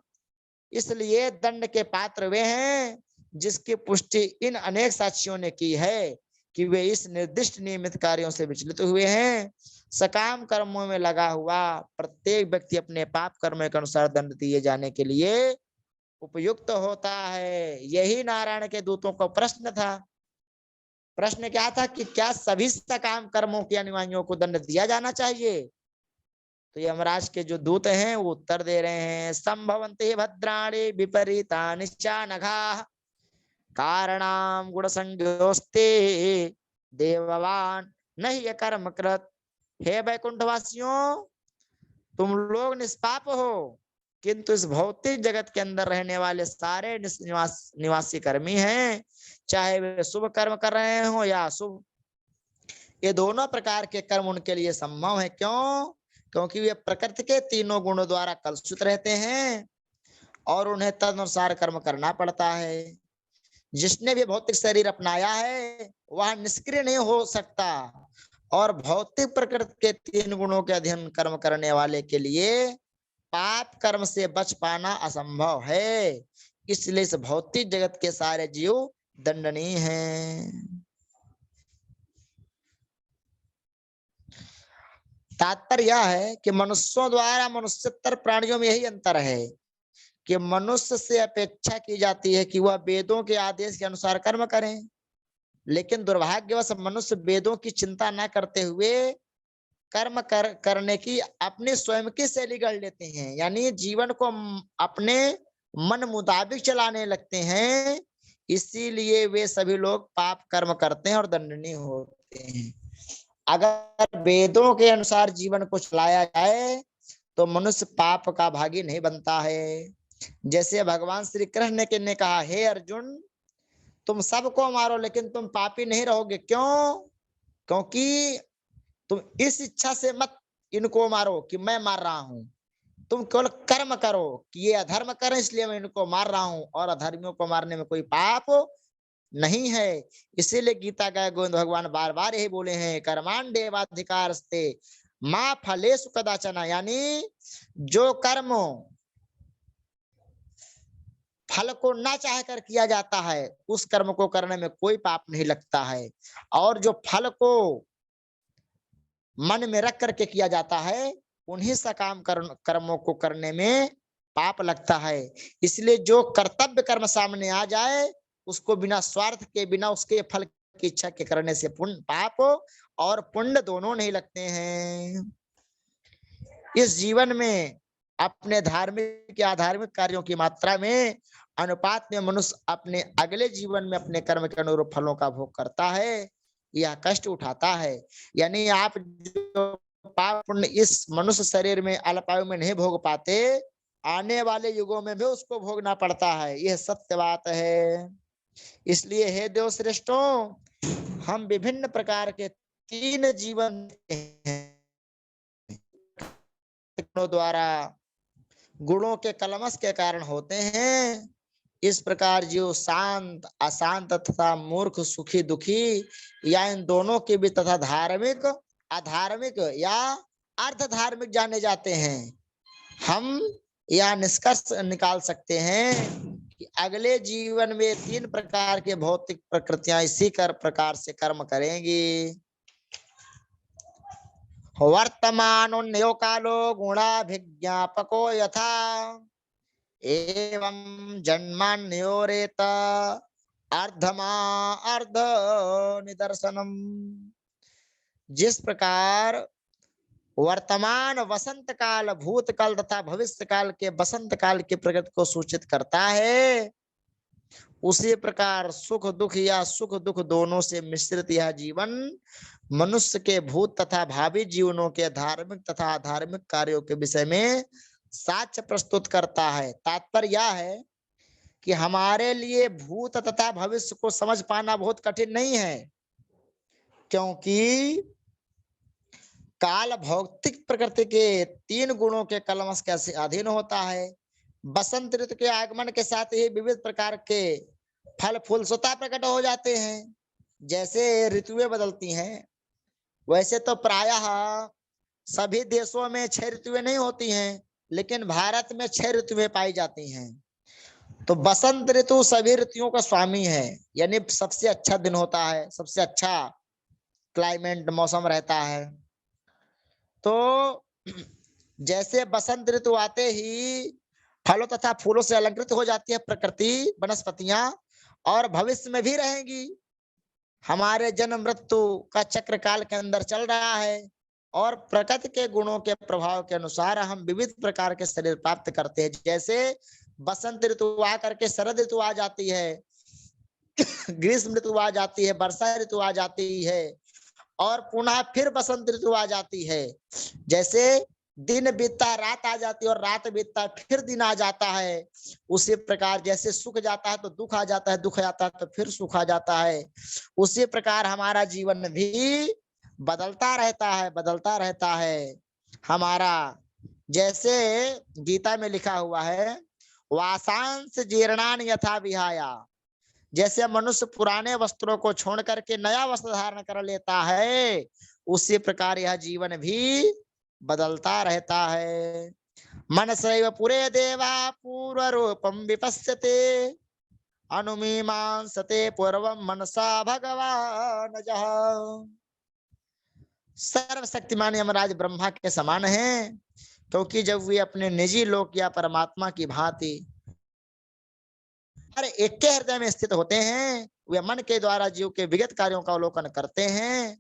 इसलिए दंड के पात्र वे हैं जिसकी पुष्टि इन अनेक साक्षियों ने की है कि वे इस निर्दिष्ट नियमित कार्यों से विचलित हुए हैं। सकाम कर्मों में लगा हुआ प्रत्येक व्यक्ति अपने पाप कर्मों के अनुसार दंड दिए जाने के लिए उपयुक्त होता है। यही नारायण के दूतों को प्रश्न था। प्रश्न क्या था कि क्या सभी सकाम कर्मों के अनुयायियों को दंड दिया जाना चाहिए? तो यमराज के जो दूत हैं वो उत्तर दे रहे हैं, संभवन्ति भद्राणि विपरीतानि च नघाः कारणाम गुण संज्ञोस्ते देववान नहीं कर्म कृत। हे वैकुंठवासियों, तुम लोग निष्पाप हो, किंतु इस भौतिक जगत के अंदर रहने वाले सारे निवासी कर्मी हैं, चाहे वे शुभ कर्म कर रहे हो या अशुभ, ये दोनों प्रकार के कर्म उनके लिए संभव है। क्यों? क्योंकि वे प्रकृति के तीनों गुणों द्वारा कलुषित रहते हैं और उन्हें तदनुसार कर्म करना पड़ता है। जिसने भी भौतिक शरीर अपनाया है वह निष्क्रिय नहीं हो सकता, और भौतिक प्रकृति के 3 गुणों के अधीन कर्म करने वाले के लिए पाप कर्म से बच पाना असंभव है। इसलिए इस भौतिक जगत के सारे जीव दंडनीय हैं। तात्पर्य यह है कि मनुष्यों द्वारा मनुष्यतर प्राणियों में यही अंतर है कि मनुष्य से अपेक्षा की जाती है कि वह वेदों के आदेश के अनुसार कर्म करें, लेकिन दुर्भाग्यवश मनुष्य वेदों की चिंता न करते हुए कर्म करने की अपने स्वयं की शैली गढ़ लेते हैं, यानी जीवन को अपने मन मुताबिक चलाने लगते हैं। इसीलिए वे सभी लोग पाप कर्म करते हैं और दंडनीय होते हैं। अगर वेदों के अनुसार जीवन को चलाया जाए तो मनुष्य पाप का भागी नहीं बनता है। जैसे भगवान श्री कृष्ण ने कहा, हे अर्जुन, तुम सबको मारो लेकिन तुम पापी नहीं रहोगे। क्यों? क्योंकि तुम इस इच्छा से मत इनको मारो कि मैं मार रहा हूं, तुम केवल कर्म करो कि ये अधर्म करें इसलिए मैं इनको मार रहा हूं, और अधर्मियों को मारने में कोई पाप नहीं है। इसीलिए गीता का गोविंद भगवान बार बार यही बोले हैं, कर्माण्डेवाधिकारस्ते मां फलेषु कदाचन, यानी जो कर्म फल को ना चाह कर किया जाता है उस कर्म को करने में कोई पाप नहीं लगता है, और जो फल को मन में रख करके किया जाता है उन्हीं सकाम कर्मों को करने में पाप लगता है। इसलिए जो कर्तव्य कर्म सामने आ जाए उसको बिना स्वार्थ के, बिना उसके फल की इच्छा के करने से पुण्य, पाप और पुण्य दोनों नहीं लगते हैं। इस जीवन में अपने धार्मिक या अधार्मिक कार्यों की मात्रा में अनुपात में मनुष्य अपने अगले जीवन में अपने कर्म के अनुरूप फलों का भोग करता है या कष्ट उठाता है। यानी आप जो पाप पुण्य इस मनुष्य शरीर में अल्पायु में नहीं भोग पाते, आने वाले युगों में भी उसको भोगना पड़ता है, यह सत्य बात है। इसलिए हे देव श्रेष्ठों, हम विभिन्न प्रकार के 3 जीवन द्वारा गुणों के कलमश के कारण होते हैं। इस प्रकार जो शांत अशांत तथा मूर्ख सुखी दुखी या इन दोनों के भी तथा धार्मिक अधार्मिक या अर्ध धार्मिक जाने जाते हैं, हम यह निष्कर्ष निकाल सकते हैं कि अगले जीवन में 3 प्रकार के भौतिक प्रकृतियां इसी प्रकार से कर्म करेंगी। वर्तमानो कालो गुणाभिज्ञापको यथा एवं जन्मान्योरेत अर्धमा अर्ध निदर्शनम। जिस प्रकार वर्तमान वसंत काल भूतकाल तथा भविष्य काल के बसंत काल की प्रगति को सूचित करता है, उसी प्रकार सुख दुख या सुख दुख दोनों से मिश्रित यह जीवन मनुष्य के भूत तथा भावी जीवनों के धार्मिक तथा अधार्मिक कार्यों के विषय में साक्ष्य प्रस्तुत करता है। तात्पर्य यह है कि हमारे लिए भूत तथा भविष्य को समझ पाना बहुत कठिन नहीं है, क्योंकि काल भौतिक प्रकृति के 3 गुणों के कलमश के अधीन होता है। बसंत ऋतु के आगमन के साथ ही विविध प्रकार के फल फूल स्वतः प्रकट हो जाते हैं। जैसे ऋतुएं बदलती हैं, वैसे तो प्रायः सभी देशों में 6 ऋतुएं नहीं होती हैं, लेकिन भारत में 6 ऋतुएं पाई जाती हैं। तो बसंत ऋतु सभी ऋतुओं का स्वामी है, यानी सबसे अच्छा दिन होता है, सबसे अच्छा क्लाइमेट मौसम रहता है। तो जैसे बसंत ऋतु आते ही फलों तथा फूलों से अलंकृत हो जाती है प्रकृति, वनस्पतियां, और भविष्य में भी रहेंगी। हमारे जन्म मृत्यु का चक्र काल के अंदर चल रहा है, और प्रकृति के गुणों के प्रभाव के अनुसार हम विविध प्रकार के शरीर प्राप्त करते हैं। जैसे बसंत ऋतु आकर के शरद ऋतु आ जाती है, ग्रीष्म ऋतु आ जाती है, वर्षा ऋतु आ जाती है, और पुनः फिर बसंत ऋतु आ जाती है। जैसे दिन बीतता रात आ जाती है, और रात बीतता फिर दिन आ जाता है। उसी प्रकार जैसे सुख जाता है तो दुख आ जाता है, दुख आता है तो फिर सुख आ जाता है। उसी प्रकार हमारा जीवन भी बदलता रहता है, बदलता रहता है हमारा। जैसे गीता में लिखा हुआ है, वासांस जीर्णान यथा विहाया, जैसे मनुष्य पुराने वस्त्रों को छोड़ करके नया वस्त्र धारण कर लेता है, उसी प्रकार यह जीवन भी बदलता रहता है। मनसैव पुरे देवा पूर्व रूपम विपश्यते अनुमीमांसते पूर्वम मनसा भगवान जः। सर्वशक्तिमान यमराज ब्रह्मा के समान हैं, क्योंकि जब वे अपने निजी लोक या परमात्मा की भांति हर एक के हृदय में स्थित होते हैं। वे मन के द्वारा जीव के विगत कार्यों का अवलोकन करते हैं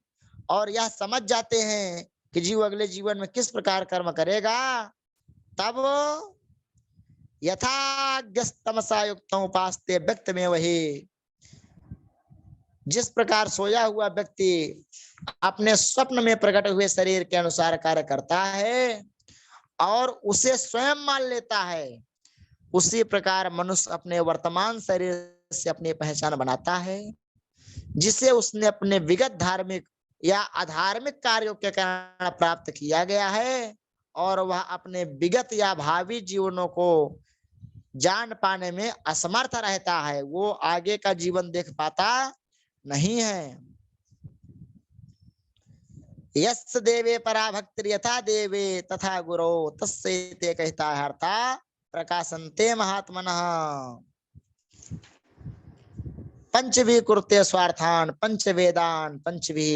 और यह समझ जाते हैं कि जीव अगले जीवन में किस प्रकार कर्म करेगा। तब यथाग्रस्तमसा युक्त उपास्ते व्यक्त में वही, जिस प्रकार सोया हुआ व्यक्ति अपने स्वप्न में प्रकट हुए शरीर के अनुसार कार्य करता है और उसे स्वयं मान लेता है, उसी प्रकार मनुष्य अपने वर्तमान शरीर से अपनी पहचान बनाता है, जिसे उसने अपने विगत धार्मिक या अधार्मिक कार्यों के कारण प्राप्त किया गया है, और वह अपने विगत या भावी जीवनों को जान पाने में असमर्थ रहता है। वो आगे का जीवन देख पाता नहीं है। यस् देवे पराभक्ति यथा देवे तथा गुरो तस्सैते कहता हर्ता प्रकाशन्ते महात्मनः। पंचभी कुरुते स्वार्थान पंचवेदान पंचभी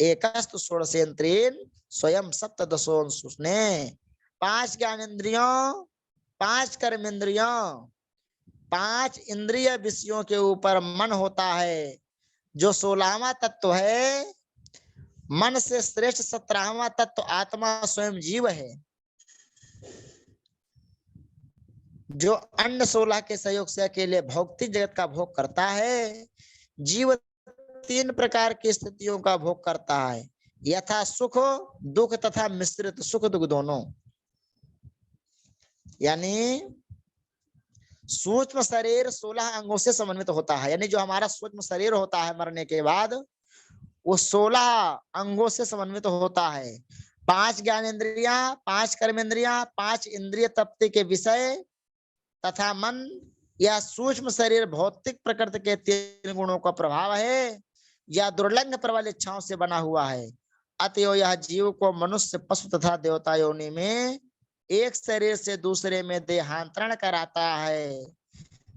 एकस्तु षोडशेन्द्रियेन स्वयं सप्तदशोंसुष्णे। 5 ज्ञानेन्द्रियों, 5 कर्मेंद्रियों, 5 इंद्रिय विषयों के ऊपर मन होता है, जो 16वां तत्व है। मन से श्रेष्ठ 17वां तत्व आत्मा स्वयं जीव है, जो अन्य 16 के सहयोग से अकेले भौतिक जगत का भोग करता है। जीव 3 प्रकार की स्थितियों का भोग करता है, यथा सुख दुख तथा मिश्रित सुख दुख दोनों। यानी सूक्ष्म शरीर 16 अंगों से समन्वित होता है, यानी जो हमारा सूक्ष्म शरीर होता है मरने के बाद वो 16 अंगों से समन्वित होता है। 5 ज्ञानेन्द्रियां, 5 कर्मेंद्रियां, 5 इंद्रिय तृप्ति के विषय तथा मन। यह सूक्ष्म शरीर भौतिक प्रकृति के 3 गुणों का प्रभाव है या दुर्लंघ प्रबल इच्छाओं से बना हुआ है। अतएव यह जीव को मनुष्य पशु तथा देवता योनि में एक शरीर से दूसरे में देहांतरण कराता है।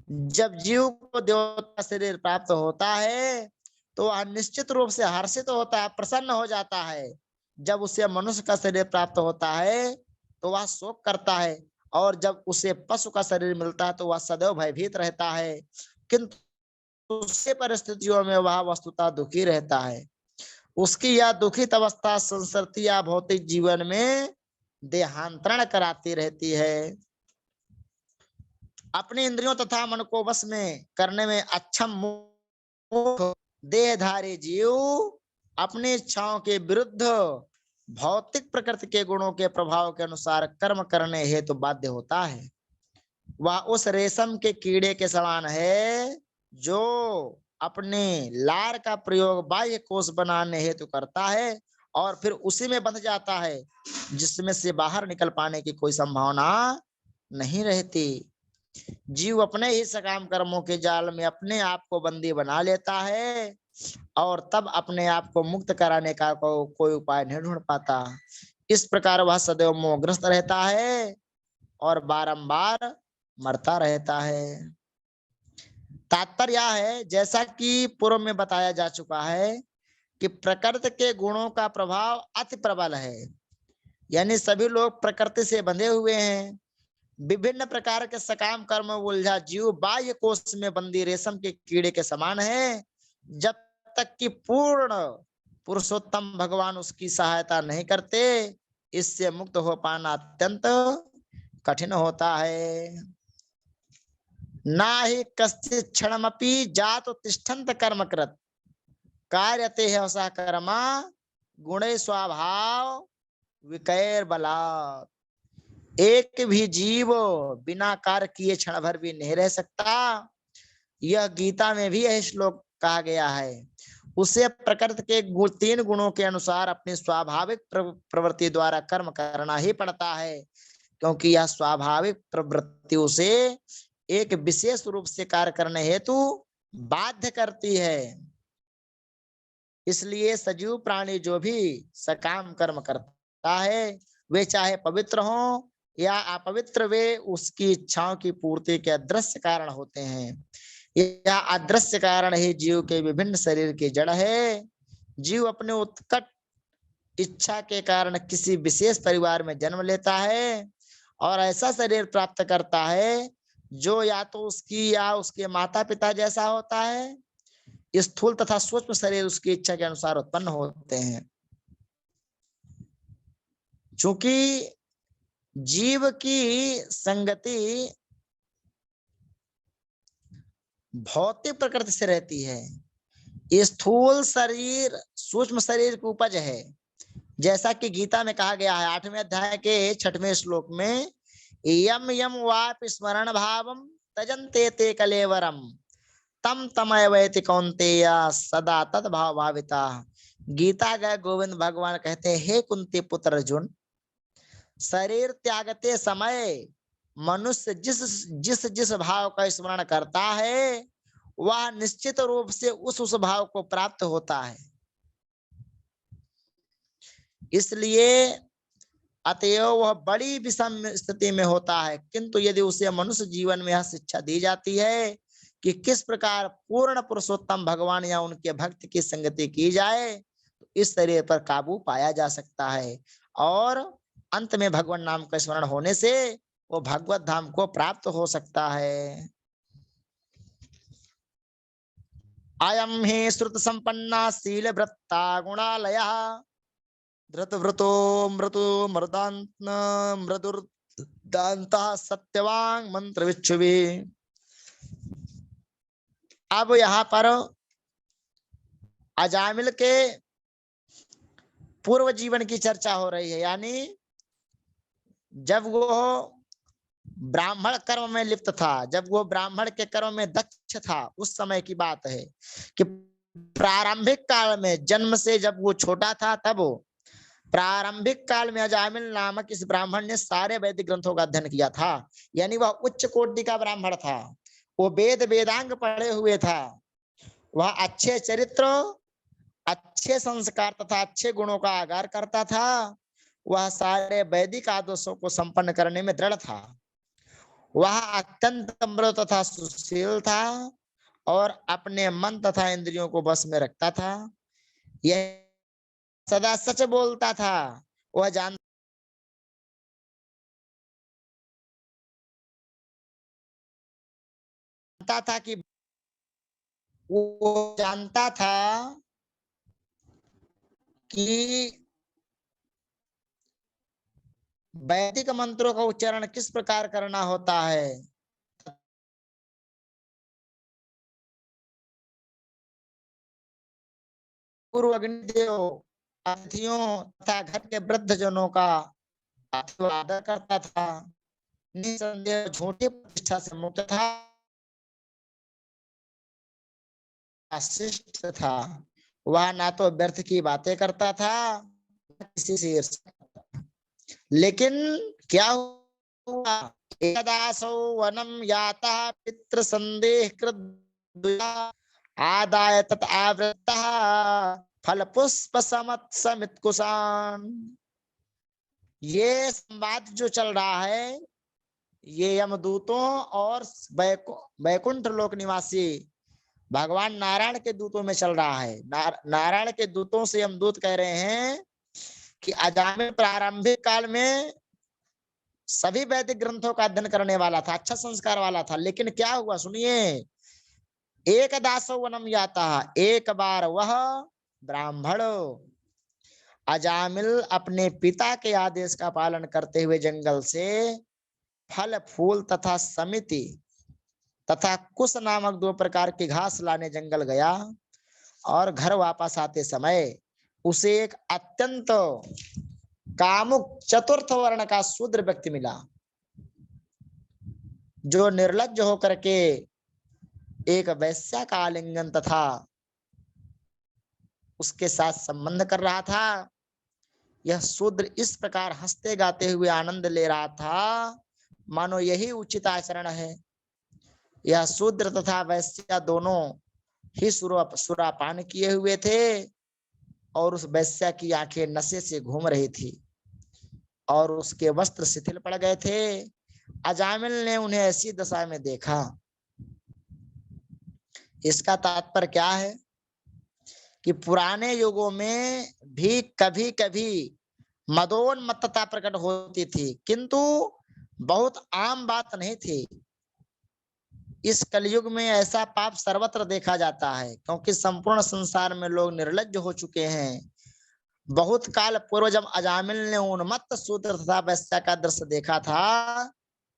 जब जीव को देवता शरीर प्राप्त होता है तो वह निश्चित रूप से हर्षित होता है, प्रसन्न हो जाता है। जब उसे मनुष्य का शरीर प्राप्त होता है तो वह शोक करता है, और जब उसे पशु का शरीर मिलता है तो वह सदैव भयभीत रहता है, किंतु दूसरी परिस्थितियों में वह वस्तुतः दुखी रहता है। उसकी यह दुखित अवस्था संसर्ती या भौतिक जीवन में देहांतरण कराती रहती है। अपने इंद्रियों तथा मन को वश में करने में अक्षम देहधारी जीव अपनी इच्छाओं के विरुद्ध भौतिक प्रकृति के गुणों के प्रभाव के अनुसार कर्म करने हेतु बाध्य होता है। वह उस रेशम के कीड़े के समान है जो अपने लार का प्रयोग बाह्य कोष बनाने हेतु करता है और फिर उसी में बंध जाता है, जिसमें से बाहर निकल पाने की कोई संभावना नहीं रहती। जीव अपने ही सकाम कर्मों के जाल में अपने आप को बंदी बना लेता है और तब अपने आप को मुक्त कराने का कोई उपाय नहीं ढूंढ पाता। इस प्रकार वह सदैव मोहग्रस्त रहता है और बारंबार मरता रहता है। तात्पर्य है, जैसा कि पूर्व में बताया जा चुका है कि प्रकृति के गुणों का प्रभाव अति प्रबल है, यानी सभी लोग प्रकृति से बंधे हुए हैं। विभिन्न प्रकार के सकाम कर्म उलझा जीव बाह्य कोष में बंदी रेशम के कीड़े के समान है। जब तक कि पूर्ण पुरुषोत्तम भगवान उसकी सहायता नहीं करते, इससे मुक्त हो पाना अत्यंत कठिन होता है। ना ही कश्चित् क्षणमपि जातो तिष्ठन्त कर्मकृत कार्यते है सा कर्मा गुणे स्वभाव विकैर बलात्। एक भी जीव बिना कार्य किए क्षण भर भी नहीं रह सकता। यह गीता में भी यह श्लोक कहा गया है। उसे प्रकृति के 3 गुणों के अनुसार अपनी स्वाभाविक प्रवृत्ति द्वारा कर्म करना ही पड़ता है, क्योंकि यह स्वाभाविक प्रवृत्ति उसे एक विशेष रूप से कार्य करने हेतु बाध्य करती है। इसलिए सजीव प्राणी जो भी सकाम कर्म करता है, वे चाहे पवित्र हों या अपवित्र, वे उसकी इच्छाओं की पूर्ति के अदृश्य कारण होते हैं। यह अदृश्य कारण ही जीव के विभिन्न शरीर की जड़ है। जीव अपने उत्कट इच्छा के कारण किसी विशेष परिवार में जन्म लेता है और ऐसा शरीर प्राप्त करता है जो या तो उसकी या उसके माता पिता जैसा होता है। स्थूल तथा सूक्ष्म शरीर उसकी इच्छा के अनुसार उत्पन्न होते हैं। चूंकि जीव की संगति भौतिक प्रकृति से रहती है, स्थूल शरीर सूक्ष्म शरीर की उपज है। जैसा कि गीता में कहा गया है 8वें अध्याय के 6वें श्लोक में, यम यम वाप स्मरण भावम तजन्ते ते कलेवरम तम तमयवैति कौन्तेय सदा तद भाव भाविता। गीता गए गोविंद भगवान कहते हैं, हे कुंती पुत्र अर्जुन, शरीर त्यागते समय मनुष्य जिस जिस जिस भाव का स्मरण करता है वह निश्चित रूप से उस भाव को प्राप्त होता है। इसलिए अतएव वह बड़ी विषम स्थिति में होता है, किंतु यदि उसे मनुष्य जीवन में यह शिक्षा दी जाती है कि किस प्रकार पूर्ण पुरुषोत्तम भगवान या उनके भक्त की संगति की जाए, तो इस शरीर पर काबू पाया जा सकता है और अंत में भगवान नाम का स्मरण होने से वो भगवत धाम को प्राप्त हो सकता है। अयम ही श्रुत संपन्ना शील वृत्ता गुणालया धृत व्रतो मृतो मृदुर्दांता सत्यवांग मंत्र विच्छुभी। अब यहाँ पर अजामिल के पूर्व जीवन की चर्चा हो रही है, यानी जब वो ब्राह्मण कर्म में लिप्त था, जब वो ब्राह्मण के कर्म में दक्ष था, उस समय की बात है कि प्रारंभिक काल में जन्म से जब वो छोटा था, तब प्रारंभिक काल में अजामिल नामक इस ब्राह्मण ने सारे वैदिक ग्रंथों का अध्ययन किया था। यानी वह उच्च कोटि का ब्राह्मण था, वो वेद वेदांग पढ़े हुए था, वह अच्छे चरित्र अच्छे संस्कार तथा अच्छे गुणों का आगार करता था, वह सारे वैदिक आदर्शों को संपन्न करने में दृढ़ था, वह अत्यंत नम्र तथा सुशील था और अपने मन तथा इंद्रियों को बस में रखता था। यह सदा सच बोलता था। वह जानता था कि वो जानता था कि वैदिक मंत्रों का उच्चारण किस प्रकार करना होता है। पूर्व अग्निदेव अतिथियों तथा घर के वृद्ध जनों का आदर करता था, निसंदेह झूठी प्रतिष्ठा से मुक्त था, शिष्ट था। वह ना तो व्यर्थ की बातें करता था, किसी से ईर्ष्या। लेकिन क्या हुआ, एकदासौ वनम याता पितृ संदेह कृत आदाय तत आवृतः फल पुष्प समत समित कुशान। ये संवाद जो चल रहा है ये यमदूतों और वैकुंठ लोक निवासी भगवान नारायण के दूतों में चल रहा है। नारायण के दूतों से यमदूत कह रहे हैं कि अजामिल प्रारंभिक काल में सभी वैदिक ग्रंथों का अध्ययन करने वाला था, अच्छा संस्कार वाला था, लेकिन क्या हुआ सुनिए, एक दासो वनम याता, एक बार वह ब्राह्मण अजामिल अपने पिता के आदेश का पालन करते हुए जंगल से फल फूल तथा समिति तथा कुश नामक 2 प्रकार की घास लाने जंगल गया और घर वापस आते समय उसे एक अत्यंत कामुक चतुर्थ वर्ण का शूद्र व्यक्ति मिला, जो निर्लज्ज होकर के एक वैश्या का आलिंगन तथा उसके साथ संबंध कर रहा था। यह शूद्र इस प्रकार हंसते गाते हुए आनंद ले रहा था मानो यही उचित आचरण है। यह शूद्र तथा वैश्या दोनों ही सुरापान किए हुए थे और उस वैश्या की आंखें नशे से घूम रही थी और उसके वस्त्र शिथिल पड़ गए थे। अजामिल ने उन्हें ऐसी दशा में देखा। इसका तात्पर्य क्या है कि पुराने युगों में भी कभी कभी मदोन्मत्तता प्रकट होती थी, किंतु बहुत आम बात नहीं थी। इस कलयुग में ऐसा पाप सर्वत्र देखा जाता है, क्योंकि संपूर्ण संसार में लोग निर्लज्ज हो चुके हैं। बहुत काल पूर्व जब अजामिल ने उन्मत्त शूद्र तथा वैश्या का दृश्य देखा था,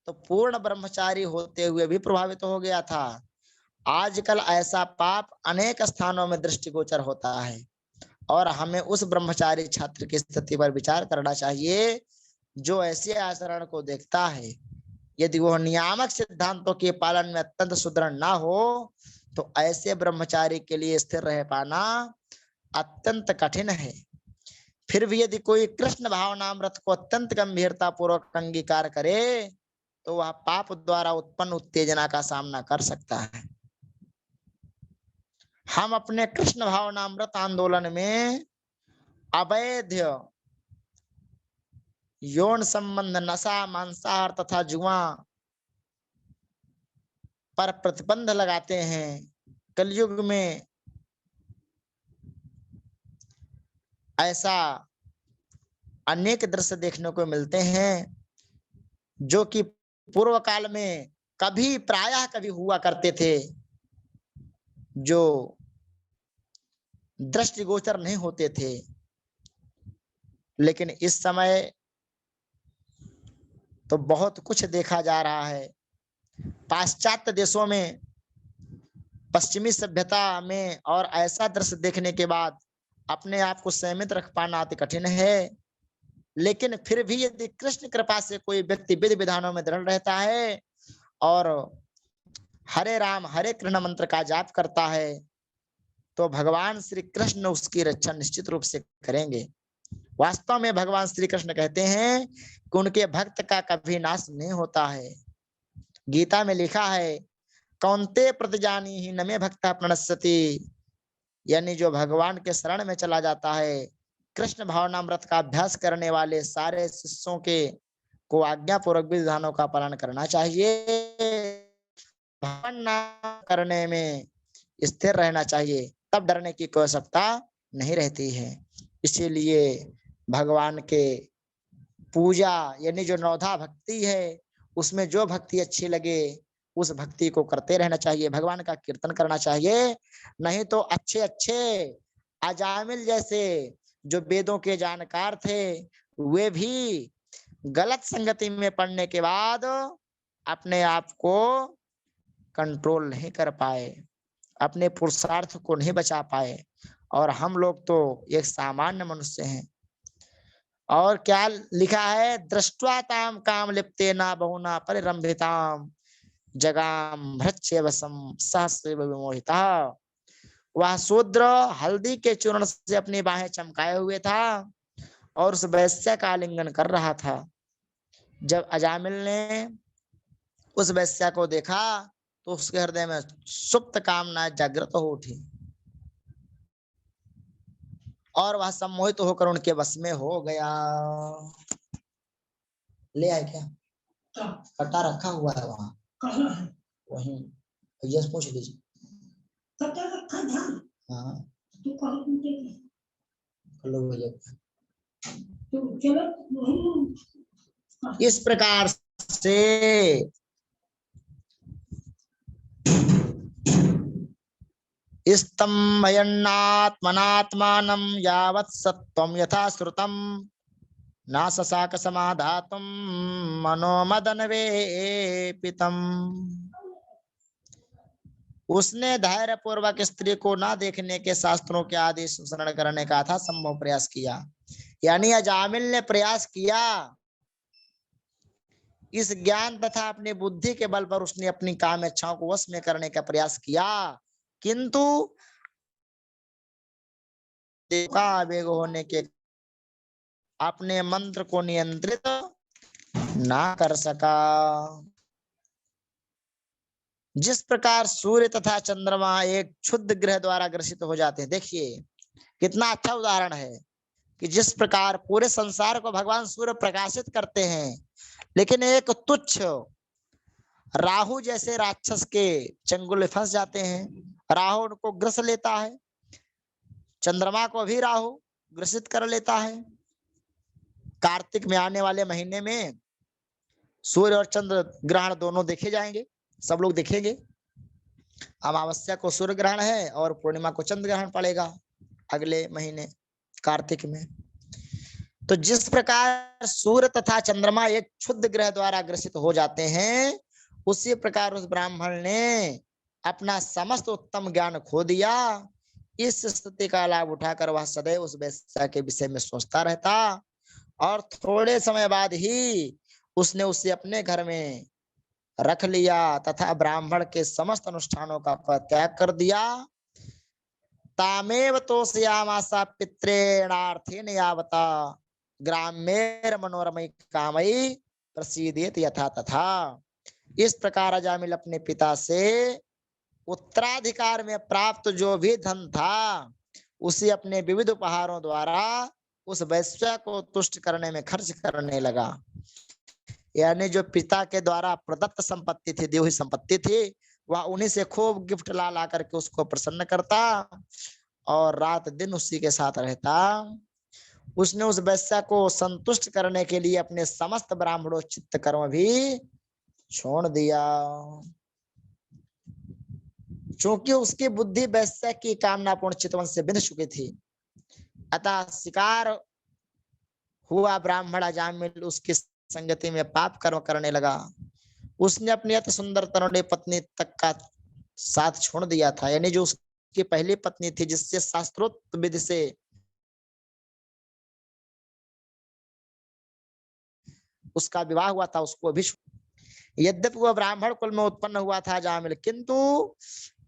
तो पूर्ण ब्रह्मचारी होते हुए भी प्रभावित हो गया था। आजकल ऐसा पाप अनेक स्थानों में दृष्टिगोचर होता है, और हमें उस ब्रह्मचारी छात्र की स्थिति पर विचार करना चाहिए जो ऐसे आचरण को देखता है। यदि वह नियामक सिद्धांतों के पालन में अत्यंत सुदृढ़ ना हो, तो ऐसे ब्रह्मचारी के लिए स्थिर रह पाना अत्यंत कठिन है। फिर भी यदि कोई कृष्ण भावनामृत को अत्यंत गंभीरता पूर्वक अंगीकार करे, तो वह पाप द्वारा उत्पन्न उत्तेजना का सामना कर सकता है। हम अपने कृष्ण भावनामृत आंदोलन में अवैध यौन संबंध, नशा, मांसाहार तथा जुआ पर प्रतिबंध लगाते हैं। कलयुग में ऐसा अनेक दृश्य देखने को मिलते हैं जो कि पूर्व काल में प्रायः कभी हुआ करते थे, जो दृष्टिगोचर नहीं होते थे। लेकिन इस समय तो बहुत कुछ देखा जा रहा है। पाश्चात्य देशों में, पश्चिमी सभ्यता में, और ऐसा दृश्य देखने के बाद अपने आप को संयमित रख पाना अति कठिन है। लेकिन फिर भी यदि कृष्ण कृपा से कोई व्यक्ति विधि विधानों में दृढ़ रहता है और हरे राम हरे कृष्ण मंत्र का जाप करता है, तो भगवान श्री कृष्ण उसकी रक्षा निश्चित रूप से करेंगे। वास्तव में भगवान श्री कृष्ण कहते हैं कि उनके भक्त का कभी नाश नहीं होता है। गीता में लिखा है, कौन्ते प्रतिजानी ही न मे भक्ता प्रणश्यति, यानी जो भगवान के शरण में चला जाता है, कृष्ण भावनामृत का अभ्यास करने वाले सारे शिष्यों के को आज्ञा पूर्वक विधानों का पालन करना चाहिए, करने में स्थिर रहना चाहिए, तब डरने की कोई आवश्यकता नहीं रहती है। इसीलिए भगवान के पूजा यानी जो नौधा भक्ति है, उसमें जो भक्ति अच्छी लगे उस भक्ति को करते रहना चाहिए। भगवान का कीर्तन करना चाहिए। नहीं तो अच्छे अच्छे अजामिल जैसे जो वेदों के जानकार थे, वे भी गलत संगति में पड़ने के बाद अपने आप को कंट्रोल नहीं कर पाए, अपने पुरुषार्थ को नहीं बचा पाए, और हम लोग तो एक सामान्य मनुष्य हैं। और क्या लिखा है, दृष्ट्वा ताम काम लिप्ते ना बहुना परिरंभिताम जगाम भृच्छेवसम सहस्रेव विमोहिता। वह शूद्र हल्दी के चूर्ण से अपनी बाहें चमकाए हुए था और उस वैश्या का आलिंगन कर रहा था। जब अजामिल ने उस वैश्या को देखा तो उसके हृदय में सुप्त कामना जागृत हो उठी और वह सम्मोहित होकर उनके वश में हो गया। ले आए क्या? कटा रखा हुआ है वहां, वहीं भैया से पूछ लीजिए। कटा रखा था? हाँ। तो लो भैया। तो चलो इस प्रकार से स्तम्भयन्नात्मनात्मानं यावत् सत्वं यथा श्रुतं न ससाक समाधातुं मनोमदनवेपितम्। उसने धैर्य पूर्वक स्त्री को न देखने के शास्त्रों के आदेश अनुसरण करने का था संभव प्रयास किया। यानी अजामिल ने प्रयास किया, इस ज्ञान तथा अपनी बुद्धि के बल पर उसने अपनी काम इच्छाओं को वश में करने का प्रयास किया, किंतु आवेग होने के अपने मंत्र को नियंत्रित ना कर सका। जिस प्रकार सूर्य तथा चंद्रमा एक क्षुद्र ग्रह द्वारा ग्रसित हो जाते हैं, देखिए कितना अच्छा उदाहरण है कि जिस प्रकार पूरे संसार को भगवान सूर्य प्रकाशित करते हैं, लेकिन एक तुच्छ राहु जैसे राक्षस के चंगुल में फंस जाते हैं, राहु उनको ग्रस लेता है, चंद्रमा को भी राहु ग्रसित कर लेता है। कार्तिक में आने वाले महीने में सूर्य और चंद्र ग्रहण दोनों देखे जाएंगे, सब लोग देखेंगे। अमावस्या को सूर्य ग्रहण है और पूर्णिमा को चंद्र ग्रहण पड़ेगा अगले महीने कार्तिक में। तो जिस प्रकार सूर्य तथा चंद्रमा एक क्षुद्र ग्रह द्वारा ग्रसित हो जाते हैं, उसी प्रकार उस ब्राह्मण ने अपना समस्त उत्तम ज्ञान खो दिया। इस स्थिति का लाभ उठाकर वह सदैव उस वेश्या के विषय में सोचता रहता और थोड़े समय बाद ही उसने उसे अपने घर में रख लिया तथा ब्राह्मण के समस्त अनुष्ठानों का त्याग कर दिया। तामेव तोषयामासा पित्रेणार्थेन यावता ग्राम्येर मनोरमयी कामयी प्रसीदेत यथा तथा। इस प्रकार अजामिल अपने पिता से उत्तराधिकार में प्राप्त जो भी धन था उसे अपने विविध उपहारों द्वारा उस वैश्या को तुष्ट करने में खर्च करने लगा। यानी जो पिता के द्वारा प्रदत्त संपत्ति थी, दी हुई संपत्ति थी, वह उन्हीं से खूब गिफ्ट ला ला करके उसको प्रसन्न करता और रात दिन उसी के साथ रहता। उसने उस वैश्या को संतुष्ट करने के लिए अपने समस्त ब्राह्मणोचित कर्म भी छोड़ दिया। क्योंकि उसकी बुद्धि वैश्या की कामनापूर्ण चितवन से बिंध चुकी थी, अतः शिकार हुआ ब्राह्मण अजामिल उसकी संगति में पाप कर्म करने लगा। उसने अपनी अति सुंदर तरुणी पत्नी तक का साथ छोड़ दिया था, यानी जो उसकी पहली पत्नी थी जिससे शास्त्रोक्त विधि से उसका विवाह हुआ था, उसको भी। यद्यपि वह ब्राह्मण कुल में उत्पन्न हुआ था अजामिल, किंतु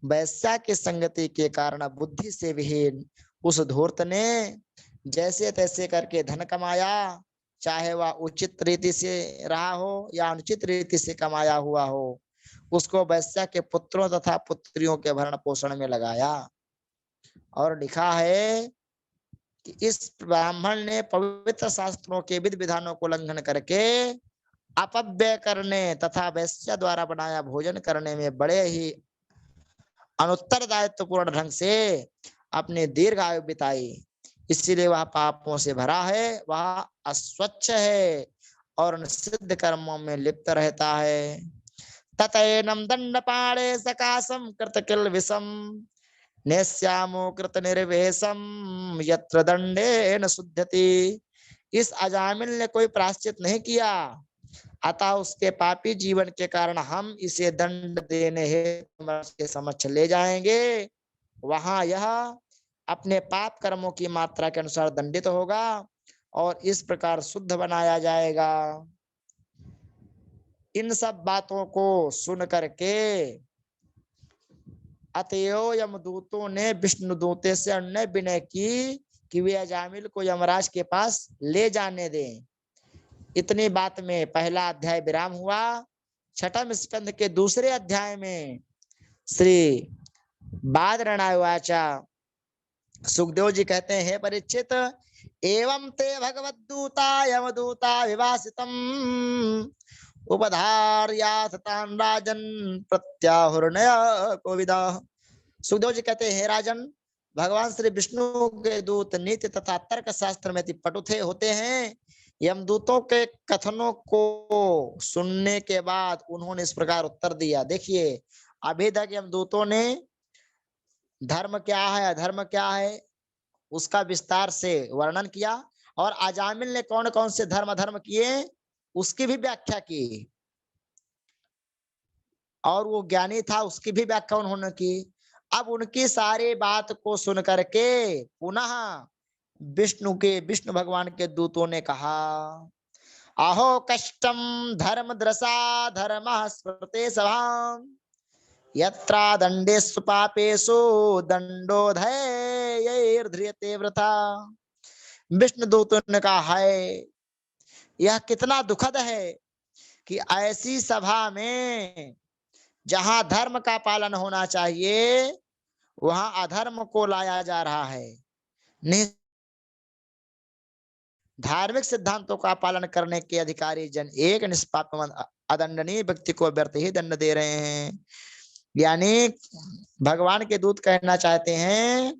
वैश्या की संगति के कारण बुद्धि से विहीन उस धूर्त ने जैसे तैसे करके धन कमाया, चाहे वह उचित रीति से रहा हो या अनुचित रीति से कमाया हुआ हो, उसको वैश्या के पुत्रों तथा पुत्रियों के भरण पोषण में लगाया। और लिखा है कि इस ब्राह्मण ने पवित्र शास्त्रों के विधि विधानों को उल्लंघन करके अपव्यय करने तथा वैश्या द्वारा बनाया भोजन करने में बड़े ही अनुत्तरदायित्वपूर्ण ढंग से अपने दीर्घ आयु बिताई। इसीलिए वह पापों से भरा है, वह अस्वच्छ है और निषिद्ध कर्मों में लिप्त रहता है। ततैनम दंडपाणे सकाशम कृतकिल विषम नेस्यामो कृत निर्वेशम यत्र दंडेन शुद्धति। इस अजामिल ने कोई प्रायश्चित नहीं किया, अतः उसके पापी जीवन के कारण हम इसे दंड देने हेतु के समक्ष ले जाएंगे। वहां यह अपने पाप कर्मों की मात्रा के अनुसार दंडित होगा और इस प्रकार शुद्ध बनाया जाएगा। इन सब बातों को सुन करके अतएव यमदूतों ने विष्णु दूते से अन्य विनय की कि वे अजामिल को यमराज के पास ले जाने दें। इतनी बात में पहला अध्याय विराम हुआ। छठम स्कंद के दूसरे अध्याय में श्री बादरणावाचा सुखदेव जी कहते हैं, हे परीक्षित, एवं ते भगवद्दूता यमदूता विवासितम उपधार्याथ तान राजन प्रत्याहुर्नय कोविदा। सुखदेव जी कहते हैं, हे राजन, भगवान श्री विष्णु के दूत नीति तथा तर्क शास्त्र में पटु होते हैं। यमदूतों के कथनों को सुनने के बाद उन्होंने इस प्रकार उत्तर दिया। देखिए, अभी तक यमदूतों ने धर्म क्या है अधर्म क्या है उसका विस्तार से वर्णन किया और अजामिल ने कौन कौन से धर्म अधर्म किए उसकी भी व्याख्या की, और वो ज्ञानी था उसकी भी व्याख्या उन्होंने की। अब उनकी सारी बात को सुन करके पुनः विष्णु भगवान के दूतों ने कहा, अहो कष्टम धर्म द्रसा धर्म स्मृते सभाम यत्रा दंडेषु पापेषु दंडोधयैर्ध्रियते वृथा। विष्णु दूतों ने कहा, है यह कितना दुखद है कि ऐसी सभा में जहां धर्म का पालन होना चाहिए वहां अधर्म को लाया जा रहा है। धार्मिक सिद्धांतों का पालन करने के अधिकारी जन एक निष्पाप अदंडनीय व्यक्ति को व्यर्थ ही दंड दे रहे हैं। यानी भगवान के दूत कहना चाहते हैं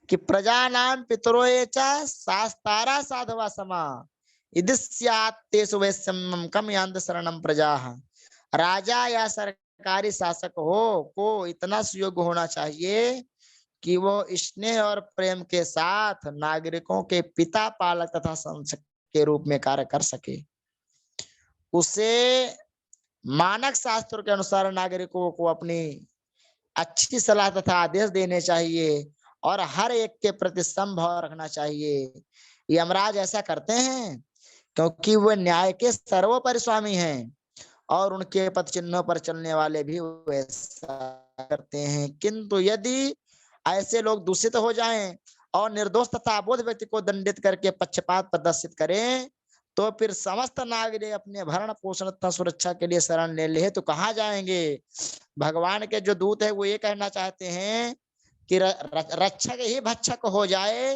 कि प्रजा नाम पितरोए च शास्तारा साधवा समा इदिस्यात्तेषु वैषम्यम कम यान्त शरणम प्रजा। राजा या सरकार सरकारी शासक हो को इतना सुयोग्य होना चाहिए कि वो स्नेह और प्रेम के साथ नागरिकों के पिता, पालक तथा संरक्षक के रूप में कार्य कर सके। उसे मानक शास्त्रों के अनुसार नागरिकों को अपनी अच्छी सलाह तथा आदेश देने चाहिए और हर एक के प्रति समभाव रखना चाहिए। यमराज ऐसा करते हैं क्योंकि वो न्याय के सर्वोपरि स्वामी हैं और उनके पथ चिन्हों पर चलने वाले भी वैसा करते हैं। किंतु यदि ऐसे लोग दूषित हो जाएं और निर्दोष तथा अबोध व्यक्ति को दंडित करके पक्षपात प्रदर्शित करें, तो फिर समस्त नागरिक अपने भरण पोषण तथा सुरक्षा के लिए शरण ले तो कहाँ जाएंगे। भगवान के जो दूत है वो ये कहना चाहते हैं कि रक्षक ही भक्षक हो जाए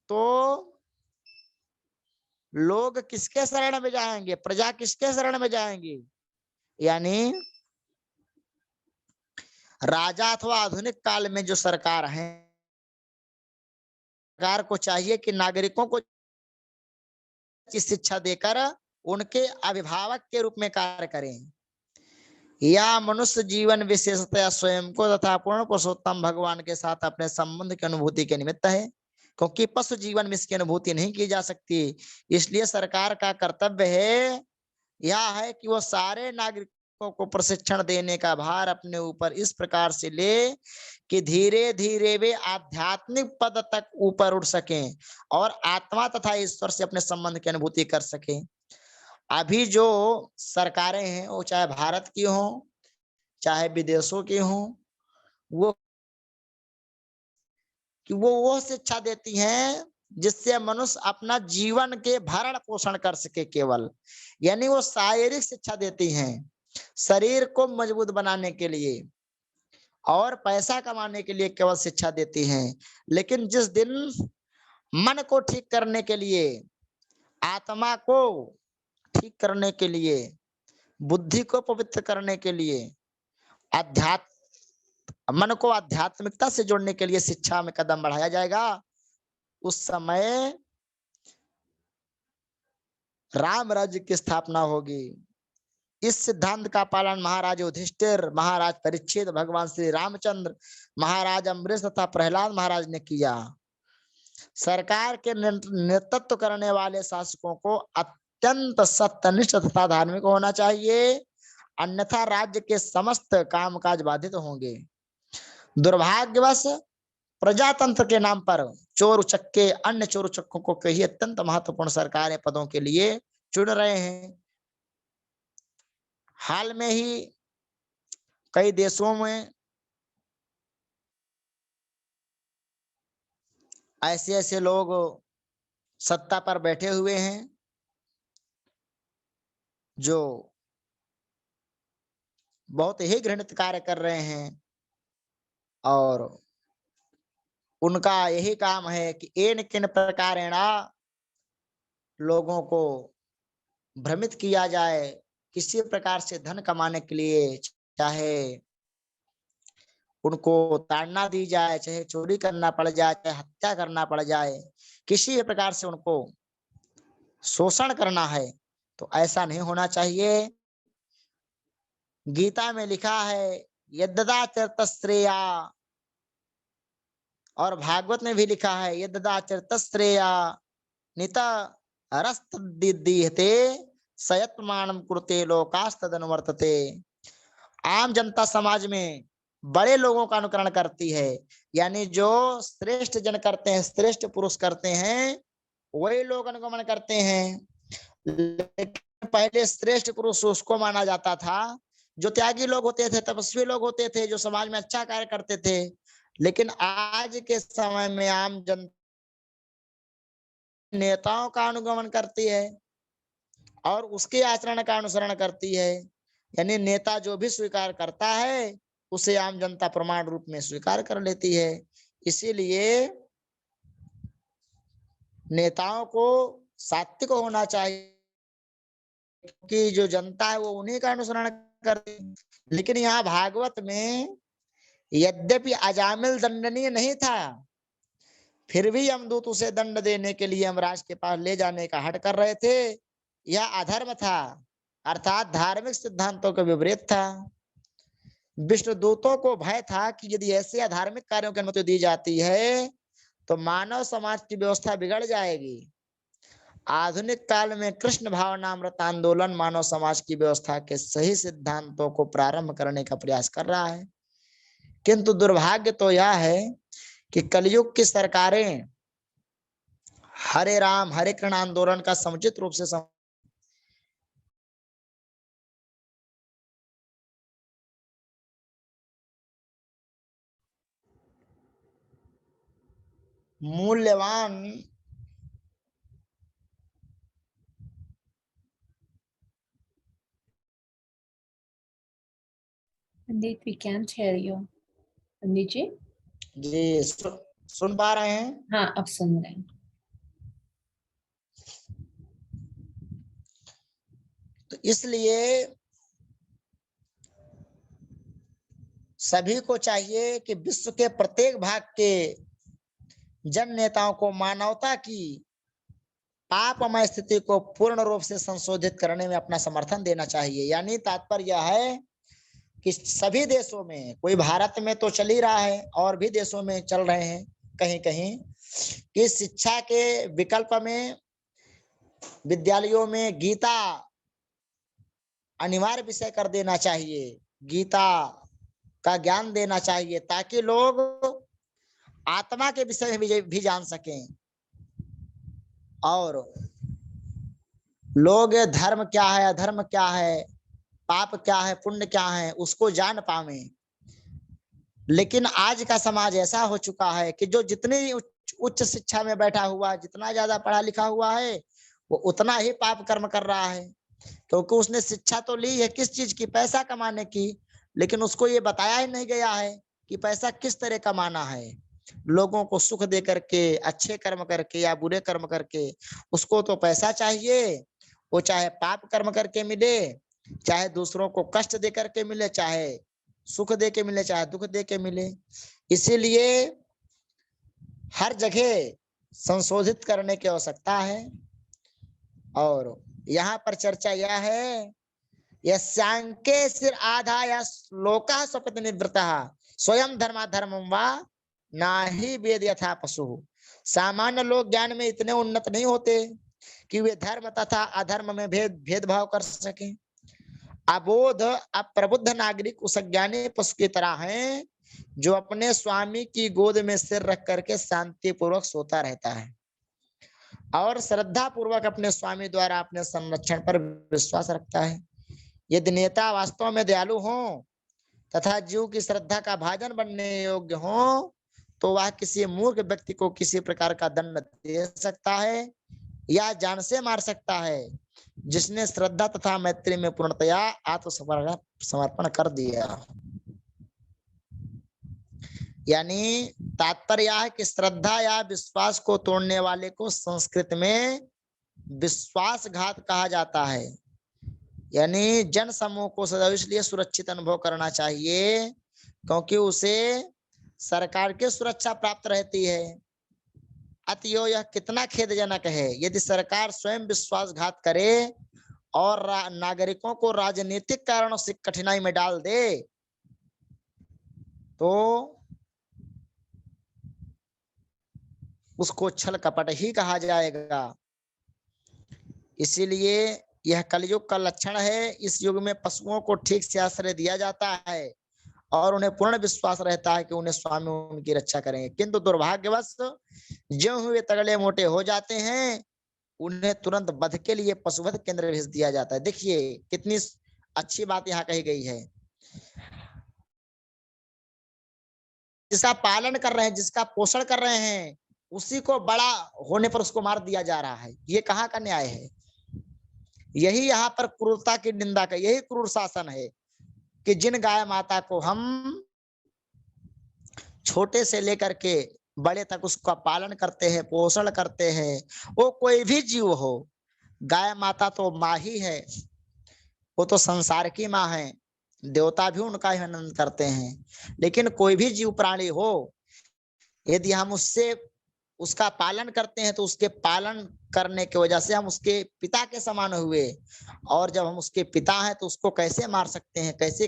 तो लोग किसके शरण में जाएंगे, प्रजा किसके शरण में जाएंगी। यानी राजा अथवा आधुनिक काल में जो सरकार है, सरकार को चाहिए कि नागरिकों को शिक्षा देकर उनके अभिभावक के रूप में कार्य करें। या मनुष्य जीवन विशेषतया स्वयं को तथा पूर्ण पुरुषोत्तम भगवान के साथ अपने संबंध की अनुभूति के निमित्त है, क्योंकि पशु जीवन में इसकी अनुभूति नहीं की जा सकती। इसलिए सरकार का कर्तव्य है यह है कि वो सारे नागरिकों को प्रशिक्षण देने का भार अपने ऊपर इस प्रकार से ले कि धीरे धीरे वे आध्यात्मिक पद तक ऊपर उठ सकें और आत्मा तथा ईश्वर से अपने संबंध की अनुभूति कर सकें। अभी जो सरकारें हैं वो चाहे भारत की हो चाहे विदेशों की हो, वो शिक्षा देती हैं जिससे मनुष्य अपना जीवन के भरण पोषण कर सके केवल। यानी वो शारीरिक शिक्षा देती हैं शरीर को मजबूत बनाने के लिए और पैसा कमाने के लिए केवल शिक्षा देती हैं। लेकिन जिस दिन मन को ठीक करने के लिए, आत्मा को ठीक करने के लिए, बुद्धि को पवित्र करने के लिए, मन को आध्यात्मिकता से जोड़ने के लिए शिक्षा में कदम बढ़ाया जाएगा, उस समय राम राज्य की स्थापना होगी। इस सिद्धांत का पालन महाराज युधिष्ठिर, महाराज परीक्षित, भगवान श्री रामचंद्र, महाराज अम्बरीश तथा प्रहलाद महाराज ने किया। सरकार के नेतृत्व करने वाले शासकों को अत्यंत सत्यनिष्ठ तथा धार्मिक होना चाहिए, अन्यथा राज्य के समस्त कामकाज बाधित होंगे। दुर्भाग्यवश प्रजातंत्र के नाम पर चोर उचक्के अन्य चोर उचक्कों को कई अत्यंत महत्वपूर्ण सरकारी पदों के लिए चुन रहे हैं। हाल में ही कई देशों में ऐसे ऐसे लोग सत्ता पर बैठे हुए हैं जो बहुत ही घृणित कार्य कर रहे हैं और उनका यही काम है कि इन किन प्रकारेण लोगों को भ्रमित किया जाए, किसी प्रकार से धन कमाने के लिए, चाहे उनको ताड़ना दी जाए, चाहे चोरी करना पड़ जाए, चाहे हत्या करना पड़ जाए, किसी भी प्रकार से उनको शोषण करना है, तो ऐसा नहीं होना चाहिए। गीता में लिखा है यद्दाचरतश्रेया, और भागवत में भी लिखा है यद्दाचरतश्रेया निता रस्तदीहते सयत्मानम कुरुते लोकास्तदनुवर्तते। आम जनता समाज में बड़े लोगों का अनुकरण करती है, यानी जो श्रेष्ठ जन करते हैं, श्रेष्ठ पुरुष करते हैं, वही लोग अनुगमन करते हैं। लेकिन पहले श्रेष्ठ पुरुष उसको माना जाता था जो त्यागी लोग होते थे, तपस्वी लोग होते थे, जो समाज में अच्छा कार्य करते थे। लेकिन आज के समय में आम जनता नेताओं का अनुगमन करती है और उसके आचरण का अनुसरण करती है। यानी नेता जो भी स्वीकार करता है उसे आम जनता प्रमाण रूप में स्वीकार कर लेती है। इसीलिए नेताओं को सात्विक होना चाहिए, क्योंकि जो जनता है वो उन्हीं का अनुसरण करती है। लेकिन यहाँ भागवत में यद्यपि अजामिल दंडनीय नहीं था, फिर भी यमदूत उसे दंड देने के लिए यमराज के पास ले जाने का हट कर रहे थे। यह अधर्म था, अर्थात धार्मिक सिद्धांतों के विपरीत था। विष्णु दूतों को भय था कि यदि ऐसे अधार्मिक कार्यों की अनुमति दी जाती है तो मानव समाज की व्यवस्था बिगड़ जाएगी। आधुनिक काल में कृष्ण भावनामृत आंदोलन मानव समाज की व्यवस्था के सही सिद्धांतों को प्रारंभ करने का प्रयास कर रहा है, किंतु दुर्भाग्य तो यह है कि कलयुग की सरकारें हरे राम हरे कृष्ण आंदोलन का समुचित रूप से मूल्यवान पंडित, we can't hear you. पंडित जी? जी सुन पा रहे हैं? हाँ, अब सुन रहे हैं। तो इसलिए सभी को चाहिए कि विश्व के प्रत्येक भाग के जन नेताओं को मानवता की पापमय स्थिति को पूर्ण रूप से संशोधित करने में अपना समर्थन देना चाहिए। यानी तात्पर्य यह है कि सभी देशों में, कोई भारत में तो चल ही रहा है और भी देशों में चल रहे हैं कहीं कहीं, कि शिक्षा के विकल्प में विद्यालयों में गीता अनिवार्य विषय कर देना चाहिए, गीता का ज्ञान देना चाहिए, ताकि लोग आत्मा के विषय में भी जान सकें और लोग धर्म क्या है, अधर्म क्या है, पाप क्या है, पुण्य क्या है, उसको जान पावे। लेकिन आज का समाज ऐसा हो चुका है कि जो जितनी उच्च शिक्षा में बैठा हुआ, जितना ज्यादा पढ़ा लिखा हुआ है, वो उतना ही पाप कर्म कर रहा है, क्योंकि उसने शिक्षा तो ली है किस चीज की? पैसा कमाने की, लेकिन उसको ये बताया ही नहीं गया है कि पैसा किस तरह कमाना है। लोगों को सुख दे करके, अच्छे कर्म करके या बुरे कर्म करके, उसको तो पैसा चाहिए। वो चाहे पाप कर्म करके मिले, चाहे दूसरों को कष्ट दे करके मिले, चाहे सुख दे के मिले, चाहे दुख दे के मिले। इसीलिए हर जगह संशोधित करने की आवश्यकता है। और यहाँ पर चर्चा यह है, यस्यांके सिर आधा या लोका स्वपित निवृत्ता स्वयं धर्माधर्मं वा नाही वेद यथा पशु। सामान्य लोग ज्ञान में इतने उन्नत नहीं होते कि वे धर्म तथा अधर्म में भेदभाव कर सकें। अबोध अप्रबुद्ध नागरिक उस अज्ञानी पशु की तरह हैं जो अपने स्वामी की गोद में सिर रख करके शांति पूर्वक सोता रहता है और श्रद्धा पूर्वक अपने स्वामी द्वारा अपने संरक्षण पर विश्वास रखता है। यदि नेता वास्तव में दयालु हो तथा जीव की श्रद्धा का भाजन बनने योग्य हो, तो वह किसी मूर्ख व्यक्ति को किसी प्रकार का दंड दे सकता है या जान से मार सकता है जिसने श्रद्धा तथा मैत्री में पूर्णतया आत्मसमर्पण कर दिया। यानी तात्पर्य है कि श्रद्धा या विश्वास को तोड़ने वाले को संस्कृत में विश्वासघात कहा जाता है। यानी जन समूह को सदैव इसलिए सुरक्षित अनुभव करना चाहिए क्योंकि उसे सरकार की सुरक्षा प्राप्त रहती है। अतएव यह कितना खेदजनक है यदि सरकार स्वयं विश्वासघात करे और नागरिकों को राजनीतिक कारणों से कठिनाई में डाल दे, तो उसको छल कपट ही कहा जाएगा। इसीलिए यह कलयुग का लक्षण है। इस युग में पशुओं को ठीक से आश्रय दिया जाता है और उन्हें पूर्ण विश्वास रहता है कि उन्हें स्वामी उनकी रक्षा करेंगे, किंतु दुर्भाग्यवश जो वे तगड़े मोटे हो जाते हैं उन्हें तुरंत वध के लिए पशुवध केंद्र भेज दिया जाता है। देखिए कितनी अच्छी बात यहाँ कही गई है। जिसका पालन कर रहे हैं, जिसका पोषण कर रहे हैं, उसी को बड़ा होने पर उसको मार दिया जा रहा है। ये कहाँ का न्याय है? यही यहाँ पर क्रूरता की निंदा का, यही क्रूर शासन है कि जिन गाय माता को हम छोटे से लेकर के बड़े तक उसका पालन करते हैं, पोषण करते हैं, वो कोई भी जीव हो, गाय माता तो माँ ही है, वो तो संसार की माँ है, देवता भी उनका ही आनंद करते हैं। लेकिन कोई भी जीव प्राणी हो, यदि हम उससे उसका पालन करते हैं तो उसके पालन करने की वजह से हम उसके पिता के समान हुए, और जब हम उसके पिता हैं तो उसको कैसे मार सकते हैं, कैसे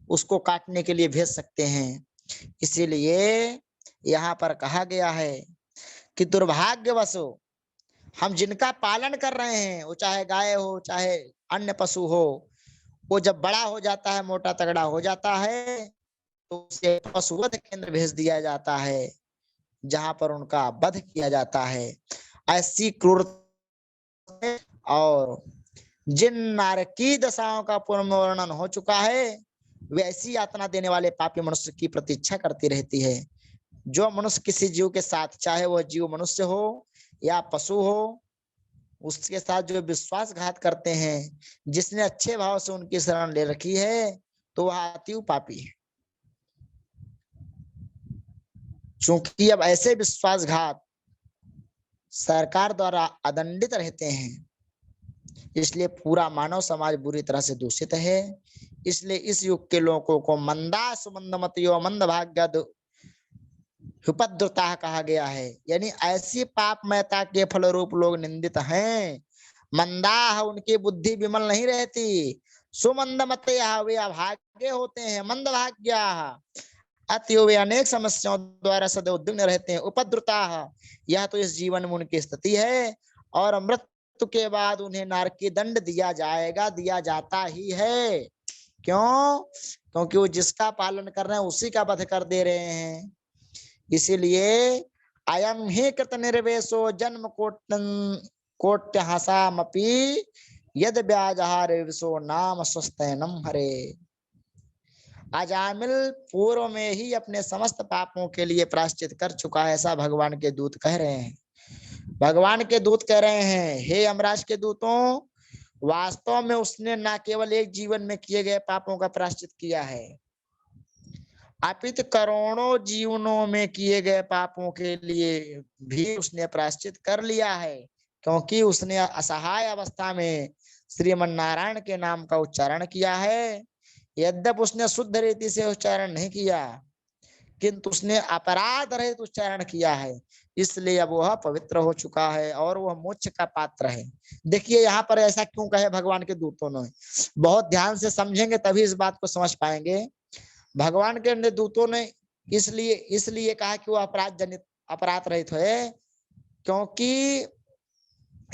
उसको काटने के लिए भेज सकते हैं। इसीलिए यहाँ पर कहा गया है कि दुर्भाग्यवश हम जिनका पालन कर रहे हैं, वो चाहे गाय हो चाहे अन्य पशु हो, वो जब बड़ा हो जाता है, मोटा तगड़ा हो जाता है, तो उसे पशुवध केंद्र भेज दिया जाता है, जहां पर उनका वध किया जाता है। ऐसी क्रूरता और जिन नारकी दशाओं का पूर्ण वर्णन हो चुका है, वे ऐसी यातना देने वाले पापी मनुष्य की प्रतीक्षा करती रहती है। जो मनुष्य किसी जीव के साथ, चाहे वह जीव मनुष्य हो या पशु हो, उसके साथ जो विश्वासघात करते हैं, जिसने अच्छे भाव से उनकी शरण ले रखी है, तो वह अति पापी है। चूंकि अब ऐसे विश्वासघात सरकार द्वारा अदंडित रहते हैं, इसलिए पूरा मानव समाज बुरी तरह से दूषित है। इसलिए इस युग के लोगों को मंदा सुमंदमतियो मंद भाग्य उपद्रुता कहा गया है, यानी ऐसी पापमयता के फलरूप लोग निंदित हैं। मंदाह, उनकी बुद्धि विमल नहीं रहती। सुमंदमते, वे अभागे होते हैं। मंदभाग्या, अति वे अनेक समस्याओं द्वारा सदैव उद्विग्न रहते हैं। उपद्रुता, यह तो इस जीवन में उनकी स्थिति है, और मृत्यु के बाद उन्हें नरकी दंड दिया जाएगा, दिया जाता ही है। क्यों? क्योंकि वो जिसका पालन कर रहे हैं उसी का वध कर दे रहे हैं। इसीलिए अयम ही कृत निर्वेशो जन्म कोट्यहासामपि यद व्याजहार विशो नाम स्वस्तैनम हरे। अजामिल पूर्व में ही अपने समस्त पापों के लिए प्रायश्चित कर चुका है, ऐसा भगवान के दूत कह रहे हैं। भगवान के दूत कह रहे हैं, हे यमराज के दूतों, वास्तव में उसने न केवल एक जीवन में किए गए पापों का प्रायश्चित किया है, अपितु करोड़ों जीवनों में किए गए पापों के लिए भी उसने प्रायश्चित कर लिया है। क्योंकि उसने असहाय अवस्था में श्रीमन नारायण के नाम का उच्चारण किया है। यद्यप उसने शुद्ध रीति से उच्चारण नहीं किया, किंतु उसने अपराध रहित उच्चारण किया है, इसलिए अब वह पवित्र हो चुका है और वह मोक्ष का पात्र है। देखिए यहाँ पर ऐसा क्यों कहे भगवान के दूतों ने, बहुत ध्यान से समझेंगे तभी इस बात को समझ पाएंगे। भगवान के दूतों ने इसलिए कहा कि वो अपराध रहित है, क्योंकि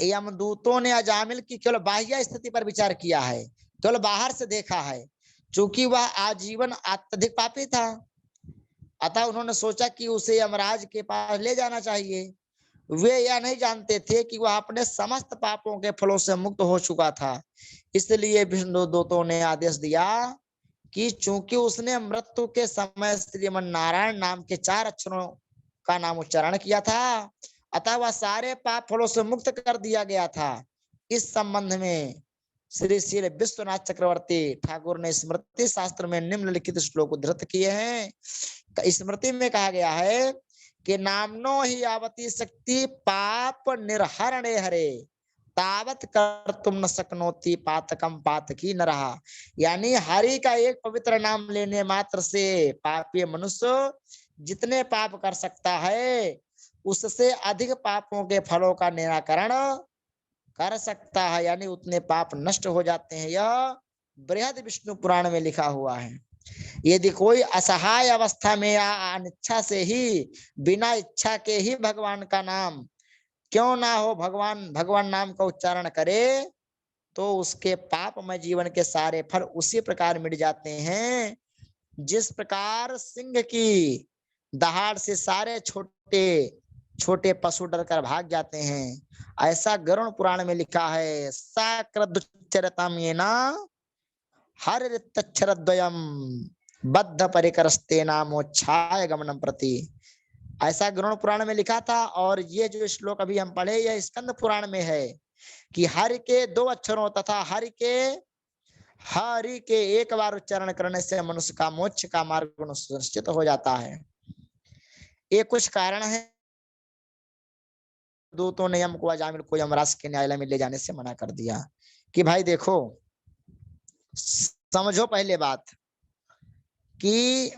यमदूतों ने अजामिल की केवल बाह्य स्थिति पर विचार किया है, केवल बाहर से देखा है। चूंकि वह आजीवन अत्यधिक पापी था, अतः उन्होंने सोचा कि उसे यमराज के पास ले जाना चाहिए। वे यह नहीं जानते थे कि वह अपने समस्त पापों के फलों से मुक्त हो चुका था। इसलिए विष्णु दूतों ने आदेश दिया कि चूंकि उसने मृत्यु के समय श्रीमन नारायण नाम के 4 अक्षरों का नाम उच्चारण किया था, अतः वह सारे पाप फलों से मुक्त कर दिया गया था। इस संबंध में श्री विश्वनाथ चक्रवर्ती ठाकुर ने स्मृति शास्त्र में निम्नलिखित श्लोक उद्धृत किए हैं। स्मृति में कहा गया है कि नामनो ही आवती शक्ति पाप निर्हरणे हरे, तावत कर तुम न सकनोती पातकम पातकी न रहा। यानी हरि का एक पवित्र नाम लेने मात्र से पापी मनुष्य जितने पाप कर सकता है, उससे अधिक पापों के फलों का निराकरण कर सकता है, यानी उतने पाप नष्ट हो जाते हैं। यह बृहद विष्णु पुराण में लिखा हुआ है। यदि कोई असहाय अवस्था में या अनिच्छा से ही, बिना इच्छा के ही भगवान का नाम क्यों ना हो, भगवान नाम का उच्चारण करे, तो उसके पापमय जीवन के सारे फल उसी प्रकार मिट जाते हैं, जिस प्रकार सिंह की दहाड़ से सारे छोटे छोटे पशु डरकर भाग जाते हैं। ऐसा गरुड़ पुराण में लिखा है, साकृदुच्चरतम येना हरितच्छरद्वयम बद्ध परिकरस्ते नामोच्छाय गमनम प्रति। ऐसा गरुड़ पुराण में लिखा था। और ये जो श्लोक अभी हम पढ़े, यह स्कंद पुराण में है कि हरि के 2 अक्षरों तथा हरि के एक बार उच्चारण करने से मनुष्य का मोक्ष का मार्ग सुनिश्चित हो जाता है। ये कुछ कारण है दूतों ने यम को अजामिल को यमराज के न्यायालय में ले जाने से मना कर दिया कि भाई देखो, समझो पहले बात कि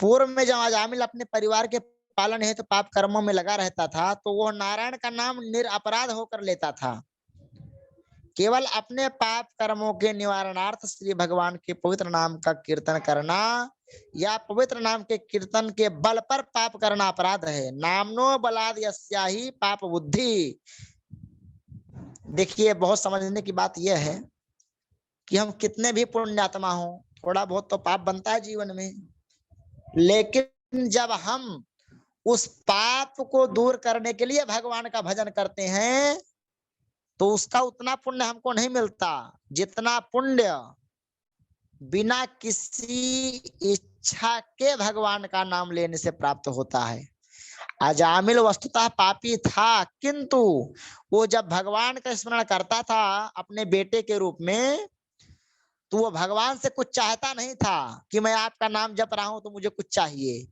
पूर्व में जब अजामिल अपने परिवार के पालन हेतु पाप कर्मों में लगा रहता था, तो वह नारायण का नाम निरपराध होकर लेता था। केवल अपने पाप कर्मों के निवारणार्थ श्री भगवान के पवित्र नाम का कीर्तन करना या पवित्र नाम के कीर्तन के बल पर पाप करना अपराध है। नामनो बलाद यस्या ही पाप बुद्धि। देखिए, बहुत समझने की बात यह है कि हम कितने भी पुण्यात्मा हो, थोड़ा बहुत तो पाप बनता है जीवन में, लेकिन जब हम उस पाप को दूर करने के लिए भगवान का भजन करते हैं तो उसका उतना पुण्य हमको नहीं मिलता जितना पुण्य बिना किसी इच्छा के भगवान का नाम लेने से प्राप्त होता है। अजामिल वस्तुतः पापी था, किंतु वो जब भगवान का स्मरण करता था अपने बेटे के रूप में, तो वो भगवान से कुछ चाहता नहीं था कि मैं आपका नाम जप रहा हूं तो मुझे कुछ चाहिए।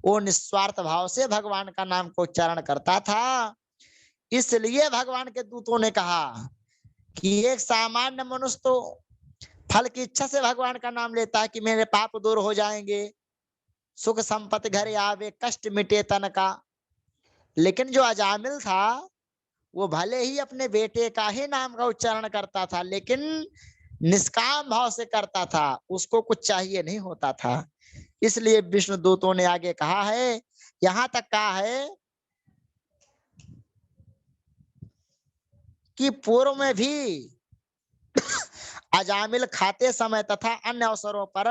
वो निस्वार्थ भाव से भगवान का नाम को उच्चारण करता था। इसलिए भगवान के दूतों ने कहा कि एक सामान्य मनुष्य तो फल की इच्छा से भगवान का नाम लेता है कि मेरे पाप दूर हो जाएंगे, सुख संपत्ति घर आवे, कष्ट मिटे तन का। लेकिन जो अजामिल था वो भले ही अपने बेटे का ही नाम का उच्चारण करता था, लेकिन निष्काम भाव से करता था, उसको कुछ चाहिए नहीं होता था। इसलिए विष्णु दूतों ने आगे कहा है, यहां तक कहा है कि पूर्व में भी अजामिल खाते समय तथा अन्य अवसरों पर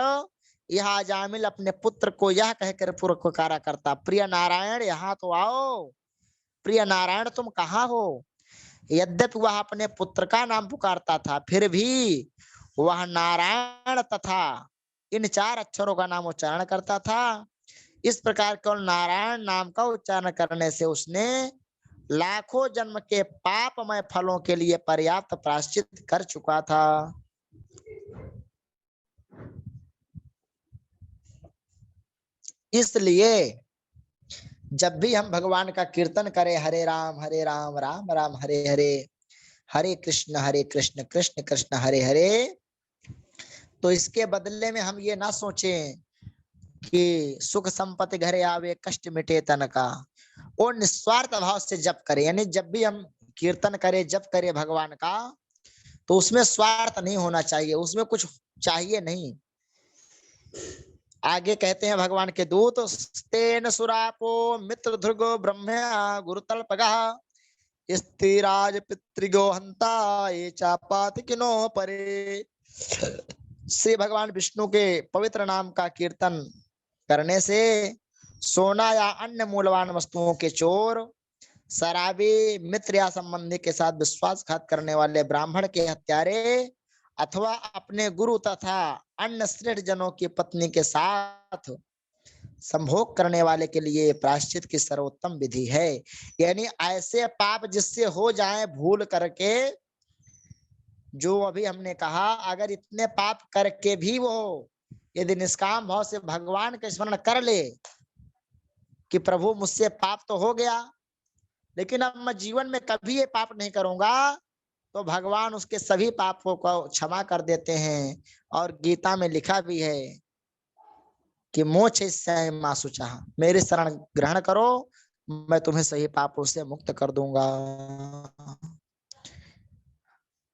यह अजामिल अपने पुत्र को यह कहकर पुकारा करता, प्रिय नारायण यहाँ तो आओ, प्रिय नारायण तुम कहाँ हो। यद्यपि वह अपने पुत्र का नाम पुकारता था, फिर भी वह नारायण तथा इन 4 अक्षरों का नाम उच्चारण करता था। इस प्रकार केवल नारायण नाम का उच्चारण करने से उसने लाखों जन्म के पापमय फलों के लिए पर्याप्त प्रायश्चित कर चुका था। इसलिए जब भी हम भगवान का कीर्तन करें, हरे राम राम राम हरे हरे, हरे कृष्ण कृष्ण कृष्ण हरे हरे, तो इसके बदले में हम ये ना सोचें कि सुख संपत्ति घरे आवे, कष्ट मिटे तन का। और निस्वार्थ भाव से जप करें, यानी जब भी हम कीर्तन करें, जप करें भगवान का, तो उसमें स्वार्थ नहीं होना चाहिए, उसमें कुछ चाहिए नहीं। आगे कहते हैं भगवान के दूत, तेन सुरापो मित्र ध्रुगो ब्रह्म्या गुरुतल्पगा स्थिराज पितृगो हंता ये चापात किनो परे। श्री भगवान विष्णु के पवित्र नाम का कीर्तन करने से सोना या अन्य मूल्यवान वस्तुओं के चोर, शराबी, मित्र या संबंधी के साथ विश्वासघात करने वाले ब्राह्मण के हत्यारे अथवा अपने गुरु तथा अन्य श्रेष्ठ जनों की पत्नी के साथ संभोग करने वाले के लिए प्रायश्चित की सर्वोत्तम विधि है। यानी ऐसे पाप जिससे हो जाए भूल करके, जो अभी हमने कहा, अगर इतने पाप करके भी वो यदि निष्काम भाव से भगवान का स्मरण कर ले कि प्रभु मुझसे पाप तो हो गया, लेकिन अब मैं जीवन में कभी ये पाप नहीं करूंगा, तो भगवान उसके सभी पापों को क्षमा कर देते हैं। और गीता में लिखा भी है कि मोक्षयिष्यामि मा शुचः, मेरे शरण ग्रहण करो, मैं तुम्हें सही पापों से मुक्त कर दूंगा।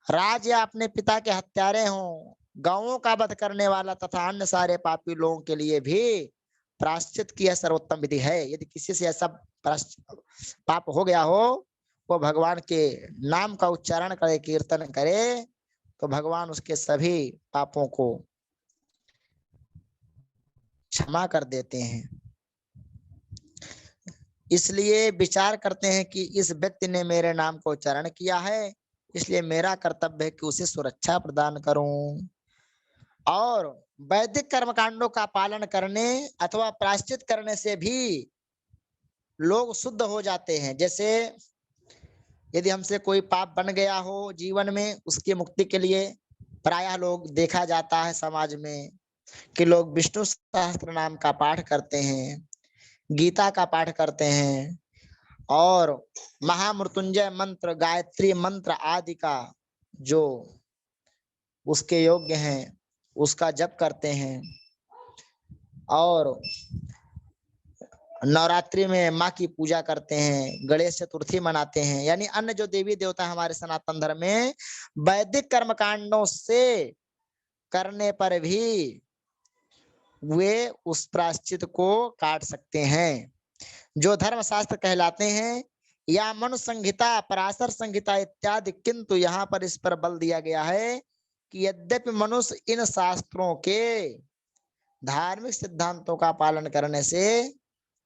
राज या अपने पिता के हत्यारे हों, गांवों का वध करने वाला तथा अन्य सारे पापी लोगों के लिए भी प्रायश्चित की यह सर्वोत्तम विधि है। यदि किसी से ऐसा पाप हो गया हो, वो भगवान के नाम का उच्चारण करे, कीर्तन करे, तो भगवान उसके सभी पापों को क्षमा कर देते हैं। इसलिए विचार करते हैं कि इस व्यक्ति ने मेरे नाम को उच्चारण किया है, इसलिए मेरा कर्तव्य है कि उसे सुरक्षा प्रदान करूं। और वैदिक कर्मकांडों का पालन करने अथवा प्रायश्चित करने से भी लोग शुद्ध हो जाते हैं। जैसे यदि हमसे कोई पाप बन गया हो जीवन में, उसकी मुक्ति के लिए प्रायः लोग देखा जाता है समाज में कि लोग विष्णु सहस्त्र नाम का पाठ करते हैं, गीता का पाठ करते हैं, और महामृत्युंजय मंत्र, गायत्री मंत्र आदि का जो उसके योग्य हैं उसका जप करते हैं। और नवरात्रि में माँ की पूजा करते हैं, गणेश चतुर्थी मनाते हैं, यानी अन्य जो देवी देवता हमारे सनातन धर्म में वैदिक कर्मकांडों से करने पर भी वे उस प्रायश्चित को काट सकते हैं। जो धर्म शास्त्र कहलाते हैं या मनु संहिता, पराशर संहिता इत्यादि, किंतु यहाँ पर इस पर बल दिया गया है कि यद्यपि मनुष्य इन शास्त्रों के धार्मिक सिद्धांतों का पालन करने से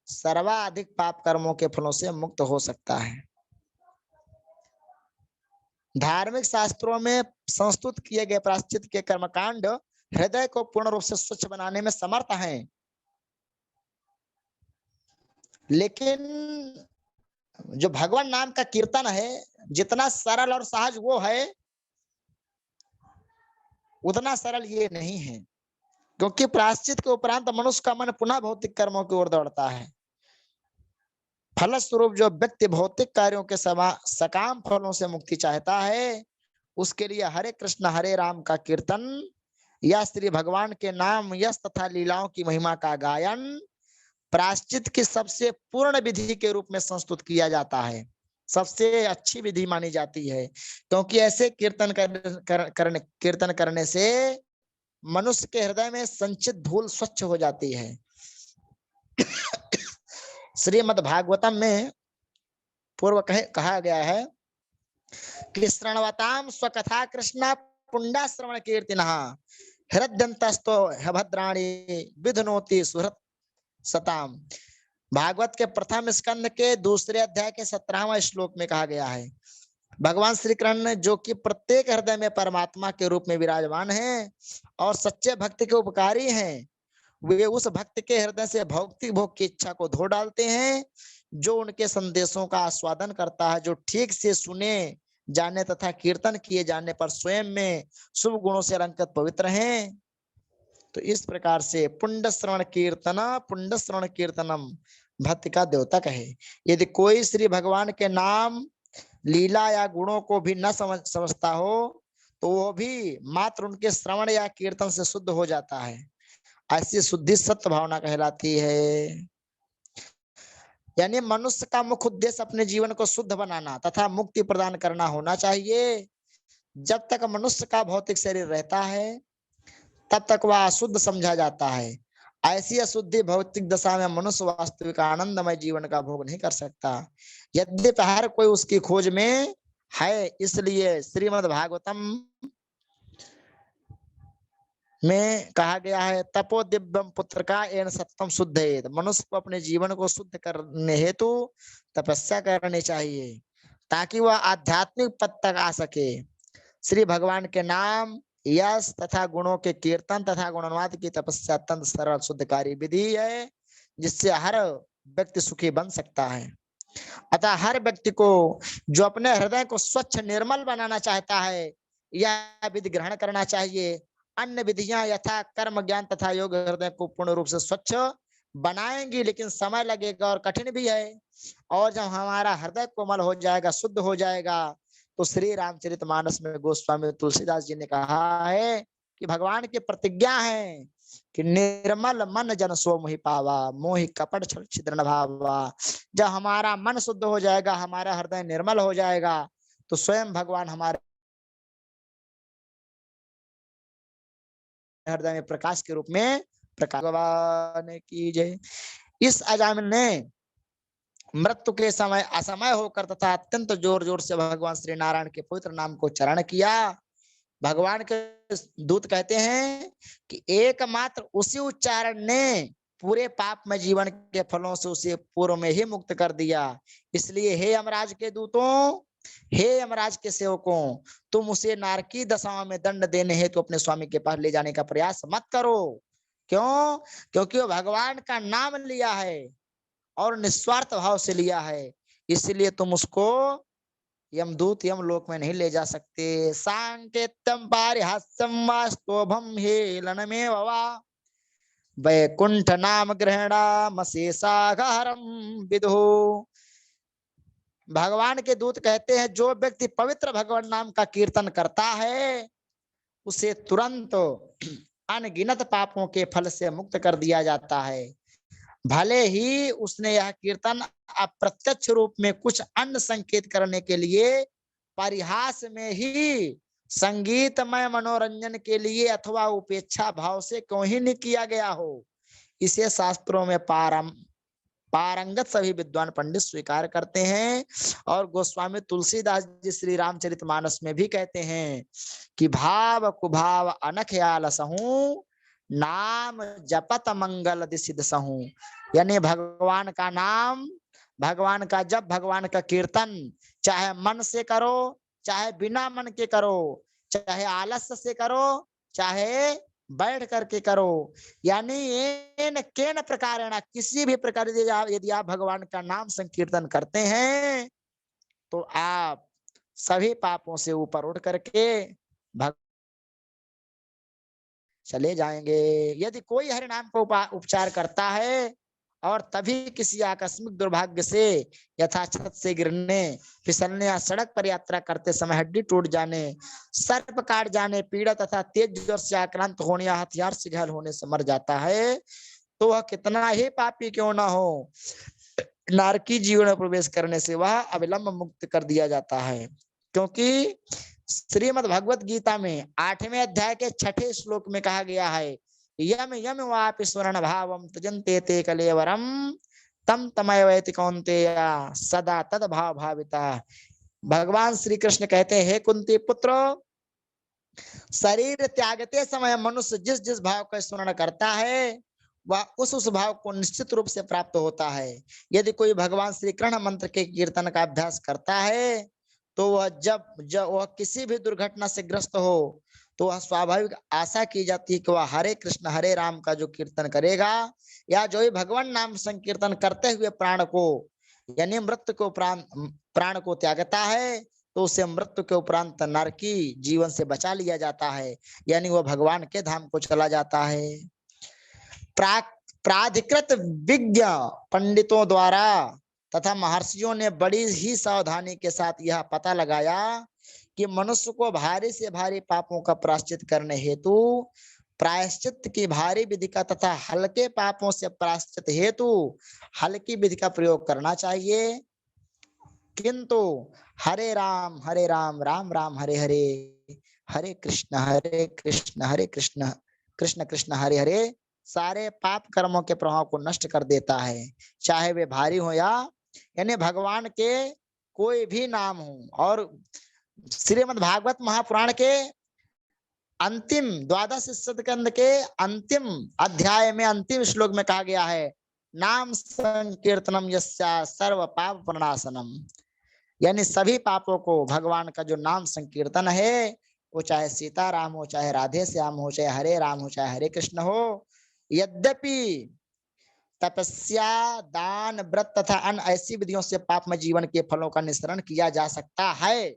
सर्वाधिक पाप कर्मों के फलों से मुक्त हो सकता है। धार्मिक शास्त्रों में संस्तुत किए गए प्रायश्चित के कर्मकांड हृदय को पूर्ण रूप से स्वच्छ बनाने में समर्थ हैं, लेकिन जो भगवान नाम का कीर्तन है, जितना सरल और सहज वो है, उतना सरल ये नहीं है, क्योंकि प्रायश्चित के उपरांत मनुष्य का मन पुनः भौतिक कर्मों की ओर दौड़ता है। फलस्वरूप जो व्यक्ति भौतिक कार्यों के सकाम फलों से मुक्ति चाहता है, उसके लिए हरे कृष्ण हरे राम का कीर्तन या श्री भगवान के नाम यश तथा लीलाओं की महिमा का गायन प्रायश्चित की सबसे पूर्ण विधि के रूप में संस्तुत किया जाता है, सबसे अच्छी विधि मानी जाती है, क्योंकि ऐसे कीर्तन करने से मनुष्य के हृदय में संचित धूल स्वच्छ हो जाती है। श्रीमद् भागवतम में पूर्व कहा गया है कि श्रृण्वताम स्वकथा कृष्ण पुंडा श्रवण कीर्तिनः हृदयंतस्तो भद्राणी विधनोति सुहृत सताम। भागवत के प्रथम स्कंद के दूसरे अध्याय के 17वां श्लोक में कहा गया है, भगवान श्री कृष्ण जो कि प्रत्येक हृदय में परमात्मा के रूप में विराजमान हैं और सच्चे भक्ति के उपकारी हैं, वे उस भक्त के हृदय से भौतिक भोग की इच्छा को धो डालते हैं, जो उनके संदेशों का आस्वादन करता है, जो ठीक से सुने जाने तथा कीर्तन किए जाने पर स्वयं में शुभ गुणों से अलंकृत पवित्र हैं। तो इस प्रकार से पुंड श्रवण कीर्तनम भक्ति का द्योतक है। यदि कोई श्री भगवान के नाम लीला या गुणों को भी न समझता हो, तो वो भी मात्र उनके श्रवण या कीर्तन से शुद्ध हो जाता है। ऐसी शुद्धि सत्य भावना कहलाती है। यानी मनुष्य का मुख्य उद्देश्य अपने जीवन को शुद्ध बनाना तथा मुक्ति प्रदान करना होना चाहिए। जब तक मनुष्य का भौतिक शरीर रहता है, तब तक वह अशुद्ध समझा जाता है। ऐसी अशुद्धि भौतिक दशा में मनुष्य वास्तविक आनंदमय जीवन का भोग नहीं कर सकता, यद्यपि हर कोई उसकी खोज में है। इसलिए श्रीमद् भागवतम में कहा गया है, तपो दिव्यम पुत्र का एन सत्यम शुद्ध है। मनुष्य को अपने जीवन को शुद्ध करने हेतु तपस्या करनी चाहिए, ताकि वह आध्यात्मिक पद तक आ सके। श्री भगवान के नाम यश तथा गुणों के कीर्तन तथा गुणानुवाद की तपस्या अत्यंत सरल शुद्धकारी विधि है, जिससे हर व्यक्ति सुखी बन सकता है। अतः हर व्यक्ति को जो अपने हृदय को स्वच्छ निर्मल बनाना चाहता है, यह विधि ग्रहण करना चाहिए। अन्य विधियां यथा कर्म ज्ञान तथा योग हृदय को पूर्ण रूप से स्वच्छ बनाएंगी, लेकिन समय लगेगा और कठिन भी है। और जब हमारा हृदय कोमल हो जाएगा, शुद्ध हो जाएगा, तो श्री रामचरितमानस में गोस्वामी तुलसीदास जी ने कहा है कि भगवान की प्रतिज्ञा है कि निर्मल मन जन सो मोहि पावा, मोहि कपट छल छिद्र न भावा। जब हमारा मन शुद्ध हो जाएगा, हमारा हृदय निर्मल हो जाएगा, तो स्वयं भगवान हमारे हृदय में प्रकाश के रूप में प्रकाश। भगवान की जय। इस अजामिल ने मृत्यु के समय असमय होकर तथा अत्यंत जोर जोर से भगवान श्री नारायण के पवित्र नाम को चरण किया। भगवान के दूत कहते हैं कि एकमात्र उसी उच्चारण ने पूरे पाप में जीवन के फलों से उसे पूर्व में ही मुक्त कर दिया। इसलिए हे यमराज के दूतों, हे यमराज के सेवकों, तुम उसे नारकी दशाओं में दंड देने हेतु तो अपने स्वामी के पास ले जाने का प्रयास मत करो। क्यों? क्योंकि वो भगवान का नाम लिया है और निस्वार्थ भाव से लिया है, इसलिए तुम उसको यमदूत यमलोक में नहीं ले जा सकते। सांकेत्यम पारिहास्यम वास्तोभम हेलनमेव वा वैकुंठ नाम ग्रहणामशेषागहरम विदुः। भगवान के दूत कहते हैं, जो व्यक्ति पवित्र भगवान नाम का कीर्तन करता है, उसे तुरंत अनगिनत पापों के फल से मुक्त कर दिया जाता है। भले ही उसने यह कीर्तन अप्रत्यक्ष रूप में कुछ अन्य संकेत करने के लिए, परिहास में ही संगीतमय मनोरंजन के लिए अथवा उपेक्षा भाव से क्यों ही नहीं किया गया हो, इसे शास्त्रों में पारंगत सभी विद्वान पंडित स्वीकार करते हैं। और गोस्वामी तुलसीदास जी श्री रामचरितमानस में भी कहते हैं कि भाव कुभाव अनख आलसहूं, नाम जपत मंगल दिसिद सहूं। यानी भगवान का नाम, भगवान का जप, भगवान का कीर्तन चाहे मन से करो, चाहे बिना मन के करो, चाहे आलस्य से करो, चाहे बैठ करके करो, यानी इन केन प्रकारेण, किसी भी प्रकार यदि आप भगवान का नाम संकीर्तन करते हैं तो आप सभी पापों से ऊपर उठ करके चले जाएंगे। यदि कोई हरि नाम का उपचार करता है और तभी किसी आकस्मिक दुर्भाग्य से यथा छत से गिरने, फिसलने या सड़क पर यात्रा करते समय हड्डी टूट जाने, सर्प काट जाने, पीड़ा तथा तेज ज्वर से आक्रांत होने या हथियार से घायल होने से मर जाता है, तो वह कितना ही पापी क्यों ना हो, नारकी जीवन में प्रवेश करने से वह अविलंब मुक्त कर दिया जाता है। क्योंकि श्रीमद् भगवत गीता में 8वें अध्याय के 6ठे श्लोक में कहा गया है, यम यम वापि स्वर्ण भावम त्यजन्ते ते कलेवरम तम तमयवैति कौन्तेय सदा तद भाव भाविता। भगवान श्री कृष्ण कहते हैं, हे कुंती पुत्र, शरीर त्यागते समय मनुष्य जिस जिस भाव का स्मरण करता है वह उस भाव को निश्चित रूप से प्राप्त होता है। यदि कोई भगवान श्री कृष्ण मंत्र के कीर्तन का अभ्यास करता है तो वह जब वह किसी भी दुर्घटना से ग्रस्त हो तो वह स्वाभाविक आशा की जाती है कि वह हरे कृष्ण हरे राम का जो कीर्तन करेगा, या जो ही भगवान नाम संकीर्तन करते हुए प्राण को, यानी मृत्यु को प्राण को त्यागता है, तो उसे मृत्यु के उपरांत नरकी जीवन से बचा लिया जाता है, यानी वह भगवान के धाम को चला जाता है। प्राधिकृत विज्ञ पंडितों द्वारा तथा महर्षियों ने बड़ी ही सावधानी के साथ यह पता लगाया कि मनुष्य को भारी से भारी पापों का प्रायश्चित करने हेतु प्रायश्चित की भारी विधि का तथा हल्के पापों से प्रायश्चित हेतु हल्की विधि का प्रयोग करना चाहिए। किंतु हरे राम राम राम हरे हरे, हरे कृष्ण हरे कृष्ण कृष्ण कृष्ण हरे हरे सारे पाप कर्मों के प्रभाव को नष्ट कर देता है, चाहे वे भारी हो यानी भगवान के कोई भी नाम हो। और श्रीमद् भागवत महापुराण के अंतिम 12 स्कंद के अंतिम अध्याय में अंतिम श्लोक में कहा गया है, नाम संकीर्तनम यस्या सर्व पाप प्रणाशनम, यानी सभी पापों को भगवान का जो नाम संकीर्तन है, वो चाहे सीताराम हो, चाहे राधे श्याम हो, चाहे हरे राम हो, चाहे हरे कृष्ण हो, यद्यपि तपस्या दान व्रत तथा अन्य ऐसी विधियों से पाप में जीवन के फलों का निस्सरण किया जा सकता है।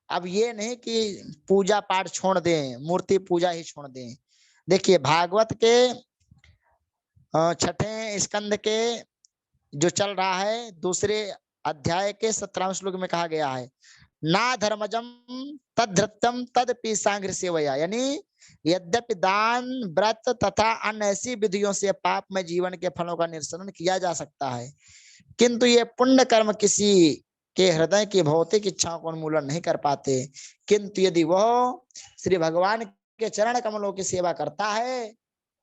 अब ये नहीं कि पूजा पाठ छोड़ दें, मूर्ति पूजा ही छोड़ दें। देखिए भागवत के 6ठे स्कंद के जो चल रहा है, दूसरे अध्याय के 17वें श्लोक में कहा गया है, ना धर्मजम तद्धृतम तदपि सांघ्र सेवया, यानी यद्यपि दान व्रत तथा अन्य ऐसी विधियों से पाप में जीवन के फलों का निरसन किया जा सकता है, किंतु ये पुण्य कर्म किसी के हृदय की भौतिक इच्छाओं को उन्मूलन नहीं कर पाते। किंतु यदि वह श्री भगवान के चरण कमलों की सेवा करता है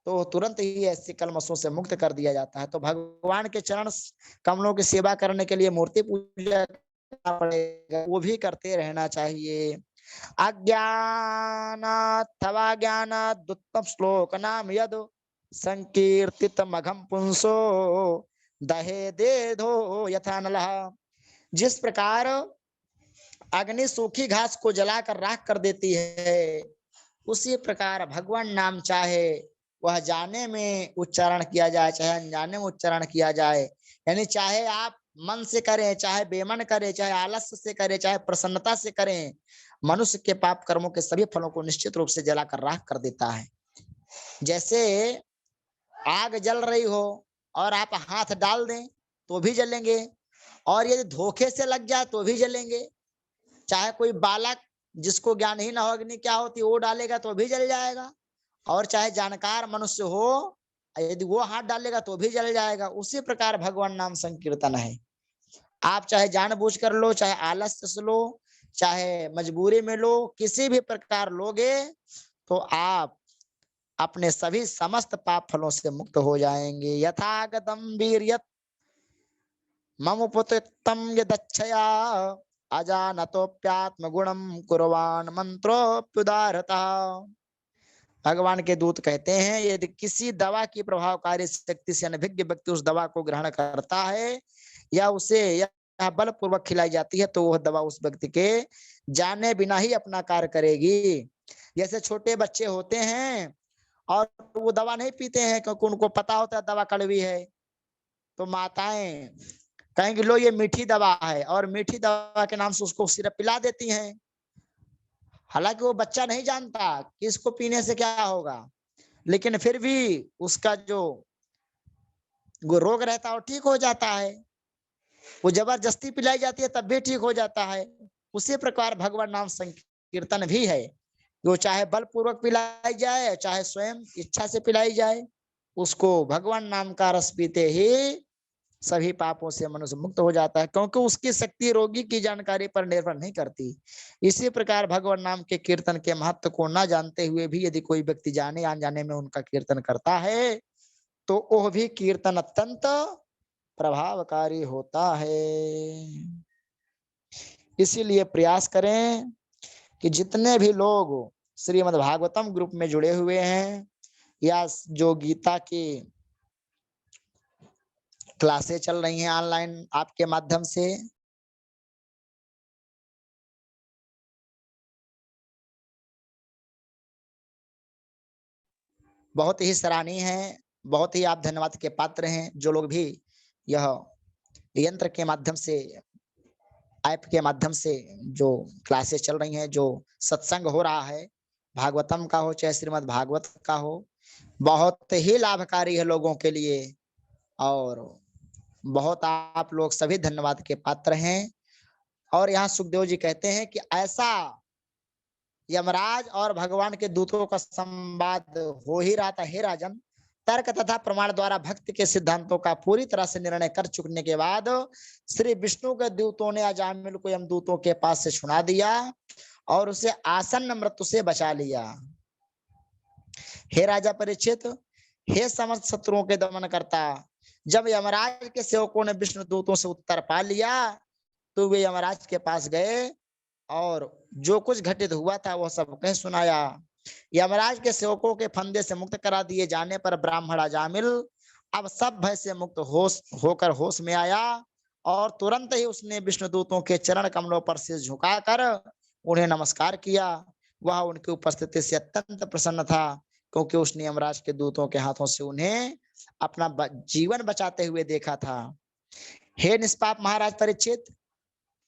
तो तुरंत ही ऐसे कलमशों से मुक्त कर दिया जाता है। तो भगवान के चरण कमलों की सेवा करने के लिए मूर्ति पूजा करना पड़ेगा, वो भी करते रहना चाहिए। अज्ञानाथवा ज्ञानादुत्तम श्लोक नाम यद संकीर्तित मघम पुंसो दहे दे धो यथा नलः। जिस प्रकार अग्नि सूखी घास को जलाकर राख कर देती है, उसी प्रकार भगवान नाम चाहे वह जाने में उच्चारण किया जाए चाहे अनजाने में उच्चारण किया जाए, यानी चाहे आप मन से करें, चाहे बेमन करें, चाहे आलस्य से करें, चाहे प्रसन्नता से करें, मनुष्य के पाप कर्मों के सभी फलों को निश्चित रूप से जलाकर राख कर देता है। जैसे आग जल रही हो और आप हाथ डाल दें तो भी जलेंगे, और यदि धोखे से लग जाए तो भी जलेंगे। चाहे कोई बालक जिसको ज्ञान ही ना हो अग्नि क्या होती वो डालेगा तो भी जल जाएगा, और चाहे जानकार मनुष्य हो यदि वो हाथ डालेगा तो भी जल जाएगा। उसी प्रकार भगवान नाम संकीर्तन है। आप चाहे जानबूझकर लो, चाहे आलस्य से लो, चाहे मजबूरी में लो, किसी भी प्रकार लोगे तो आप अपने सभी समस्त पाप फलों से मुक्त हो जाएंगे। यथागतम वीर्यत मम पुत्तम यदच्छया अजानतोप्यात्म गुणम कुर्वाण मंत्रोप्युदारता। भगवान के दूत कहते हैं यदि किसी दवा की प्रभावकारी शक्ति से अनभिज्ञ व्यक्ति उस दवा को ग्रहण करता है या उसे या बलपूर्वक खिलाई जाती है तो वह दवा उस व्यक्ति के जाने बिना ही अपना कार्य करेगी। जैसे छोटे बच्चे होते हैं और वो दवा नहीं पीते हैं क्योंकि उनको पता होता है दवा कड़वी है, तो माताएं कहेंगे लो ये मीठी दवा है और मीठी दवा के नाम से उसको सिरप पिला देती हैं। हालांकि वो बच्चा नहीं जानता कि इसको पीने से क्या होगा, लेकिन फिर भी उसका जो वो रोग रहता है वो ठीक हो जाता है। वो जबरदस्ती पिलाई जाती है तब भी ठीक हो जाता है। उसी प्रकार भगवान नाम संकीर्तन भी है, वो चाहे बलपूर्वक पिलाई जाए चाहे स्वयं इच्छा से पिलाई जाए, उसको भगवान नाम का रस पीते ही सभी पापों से मनुष्य मुक्त हो जाता है, क्योंकि उसकी शक्ति रोगी की जानकारी पर निर्भर नहीं करती। इसी प्रकार भगवान नाम के कीर्तन के महत्व को न जानते हुए भी यदि कोई व्यक्ति जाने अनजाने में उनका कीर्तन करता है तो वह भी कीर्तन अत्यंत प्रभावकारी होता है। इसीलिए प्रयास करें कि जितने भी लोग श्रीमद् भागवतम ग्रुप में जुड़े हुए हैं या जो गीता की क्लासें चल रही हैं ऑनलाइन आपके माध्यम से, बहुत ही सराहनीय है। बहुत ही आप धन्यवाद के पात्र हैं जो लोग भी यह यंत्र के माध्यम से ऐप के माध्यम से जो क्लासेस चल रही हैं, जो सत्संग हो रहा है भागवतम का हो चाहे श्रीमद् भागवत का हो, बहुत ही लाभकारी है लोगों के लिए और बहुत आप लोग सभी धन्यवाद के पात्र हैं। और यहाँ सुखदेव जी कहते हैं कि ऐसा यमराज और भगवान के दूतों का संवाद हो ही रहा था। हे राजन, तर्क तथा प्रमाण द्वारा भक्ति के सिद्धांतों का पूरी तरह से निर्णय कर चुकने के बाद श्री विष्णु के दूतों ने अजामिल को यमदूतों के पास से छुड़ा दिया और उसे आसन्न मृत्यु से बचा लिया। हे राजा परीक्षित, हे समस्त शत्रुओं के दमन करता, जब यमराज के सेवकों ने विष्णु दूतों से उत्तर पा लिया तो वे यमराज के पास गए और जो कुछ घटित हुआ था वह सब कह सुनाया। यमराज के सेवकों के फंदे से मुक्त करा दिए जाने पर ब्राह्मण अजामिल अब सब भय से मुक्त होकर होश में आया और तुरंत ही उसने विष्णुदूतों के चरण कमलों पर सिर झुकाकर उन्हें नमस्कार किया। वह उनकी उपस्थिति से अत्यंत प्रसन्न था क्योंकि उसने यमराज के दूतों के हाथों से उन्हें अपना जीवन बचाते हुए देखा था। हे निष्पाप महाराज परीक्षित,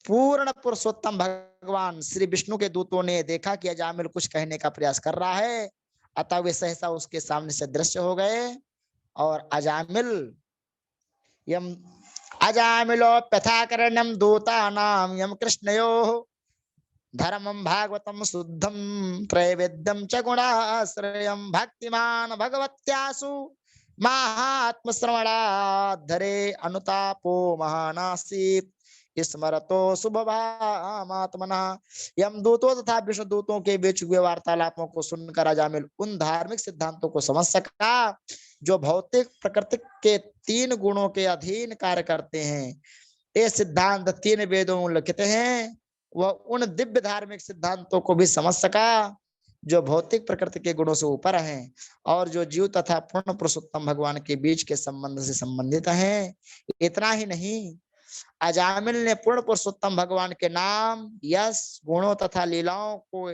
पूर्ण पुरुषोत्तम भगवान श्री विष्णु के दूतों ने देखा कि अजामिल कुछ कहने का प्रयास कर रहा है, अतः वे सहसा उसके सामने से दृश्य हो गए और अजामिलोप्यथाकरणम दूतानां यम कृष्णयो धर्मं भागवतम शुद्धम त्रैवेद्यम च गुणाश्रयम भक्तिमान भगवत्यासु महात्म श्रवणाधरे अनुतापो महानासीत स्मरतो शुभभामात्मना। यमदूतों तथा विष्णुदूतों के बीच हुए वार्तालापों को सुनकर अजामिल उन धार्मिक सिद्धांतों को समझ सका जो भौतिक प्रकृति के 3 गुणों के अधीन कार्य करते हैं। ये सिद्धांत 3 वेदों में लिखित हैं। वह उन दिव्य धार्मिक सिद्धांतों को भी समझ सका जो भौतिक प्रकृति के गुणों से ऊपर हैं और जो जीव तथा पूर्ण पुरुषोत्तम भगवान के बीच के संबंध से संबंधित हैं। इतना ही नहीं, अजामिल ने पूर्ण पुरुषोत्तम भगवान के नाम, यश, गुणों तथा लीलाओं को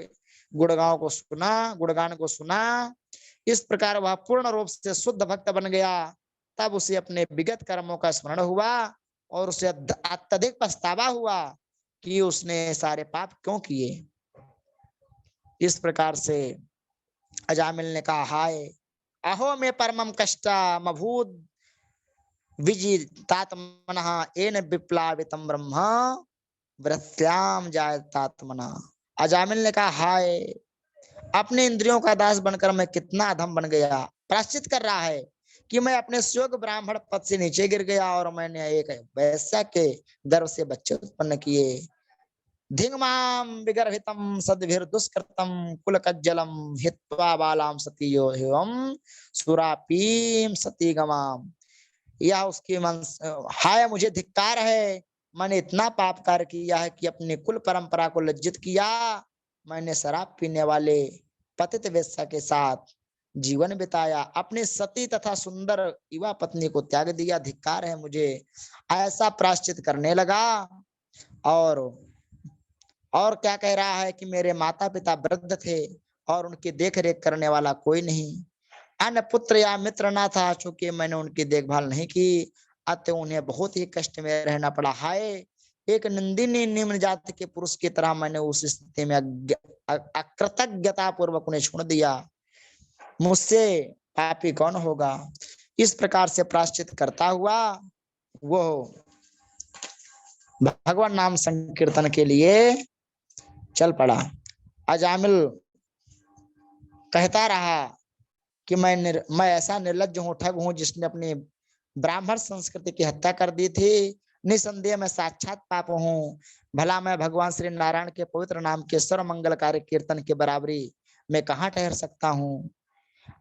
गुणगान को सुना। इस प्रकार वह पूर्ण रूप से शुद्ध भक्त बन गया। तब उसे अपने विगत कर्मों का स्मरण हुआ और उसे अत्यधिक पछतावा हुआ कि उसने सारे पाप क्यों किए। इस प्रकार से अजामिल ने कहा, हाय अहो में परमम कष्टम अभूत विजितात्मनः एन विप्लावितम ब्रह्म वृत्याम जायतात्मना। अजामिल ने कहा, हाय अपने इंद्रियों का दास बनकर मैं कितना अधम बन गया। प्रायश्चित कर रहा है कि मैं अपने सुयोग ब्राह्मण पद से नीचे गिर गया और मैंने एक वैश्या के गर्भ से बच्चे उत्पन्न किए। धिंगमाम विगर्भितम सद्भिर दुष्कृतम कुलकज्जलम हित्वा बालाम सतीयो एवं सुरापीम सती गमाम। यह उसकी मन, हाय मुझे धिक्कार है, मैंने इतना पाप कार्य किया है कि अपने कुल परंपरा को लज्जित किया। मैंने शराब पीने वाले पतित वेश्या के साथ जीवन बिताया, अपनी सती तथा सुंदर युवा पत्नी को त्याग दिया। धिक्कार है मुझे। ऐसा प्रायश्चित करने लगा और क्या कह रहा है कि मेरे माता पिता वृद्ध थे और उनकी देख रेख करने वाला कोई नहीं, अन्य पुत्र या मित्र ना था, चूंकि मैंने उनकी देखभाल नहीं की, अतः उन्हें बहुत ही कष्ट में रहना पड़ा। हाय एक निंदनीय निम्न जाति के पुरुष की तरह मैंने उस स्थिति में अकृतज्ञता पूर्वक उन्हें छोड़ दिया। मुझसे पापी कौन होगा। इस प्रकार से प्रायश्चित करता हुआ वो भगवान नाम संकीर्तन के लिए चल पड़ा। अजामिल कहता रहा कि मैं ऐसा निर्लज्ज हूँ, ठग हूँ, जिसने अपनी ब्राह्मण संस्कृति की हत्या कर दी थी। निसंदेह मैं साक्षात पाप हूँ। भला मैं भगवान श्री नारायण के पवित्र नाम के सर्व मंगलकारी कीर्तन की बराबरी में कहाँ ठहर सकता हूँ।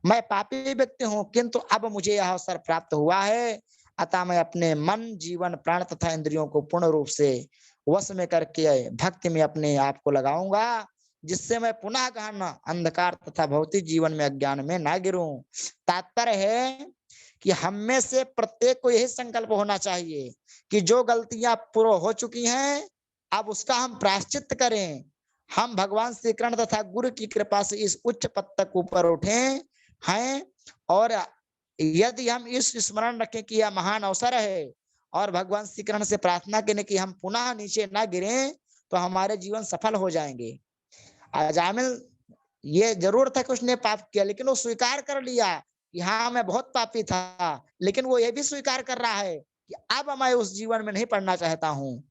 मैं पापी व्यक्ति हूँ, किंतु अब मुझे यह अवसर प्राप्त हुआ है, अतः मैं अपने मन, जीवन, प्राण तथा इंद्रियों को पूर्ण रूप से वश में करके भक्ति में अपने आप को लगाऊंगा, जिससे मैं पुनः गहन अंधकार तथा भौतिक जीवन में अज्ञान में ना गिरूं। तात्पर्य है कि हम में से प्रत्येक को यही संकल्प होना चाहिए कि जो गलतियां पूर्व हो चुकी हैं, अब उसका हम प्रायश्चित करें। हम भगवान श्री कृष्ण तथा गुरु की कृपा से इस उच्च पद तक ऊपर उठे हैं, और यदि हम इस स्मरण रखें कि यह महान अवसर है और भगवान श्री कृष्ण से प्रार्थना करें कि हम पुनः नीचे ना गिरें, तो हमारे जीवन सफल हो जाएंगे। अजामिल ये जरूर था कि उसने पाप किया, लेकिन वो स्वीकार कर लिया कि हाँ मैं बहुत पापी था, लेकिन वो ये भी स्वीकार कर रहा है कि अब मैं उस जीवन में नहीं पड़ना चाहता हूँ।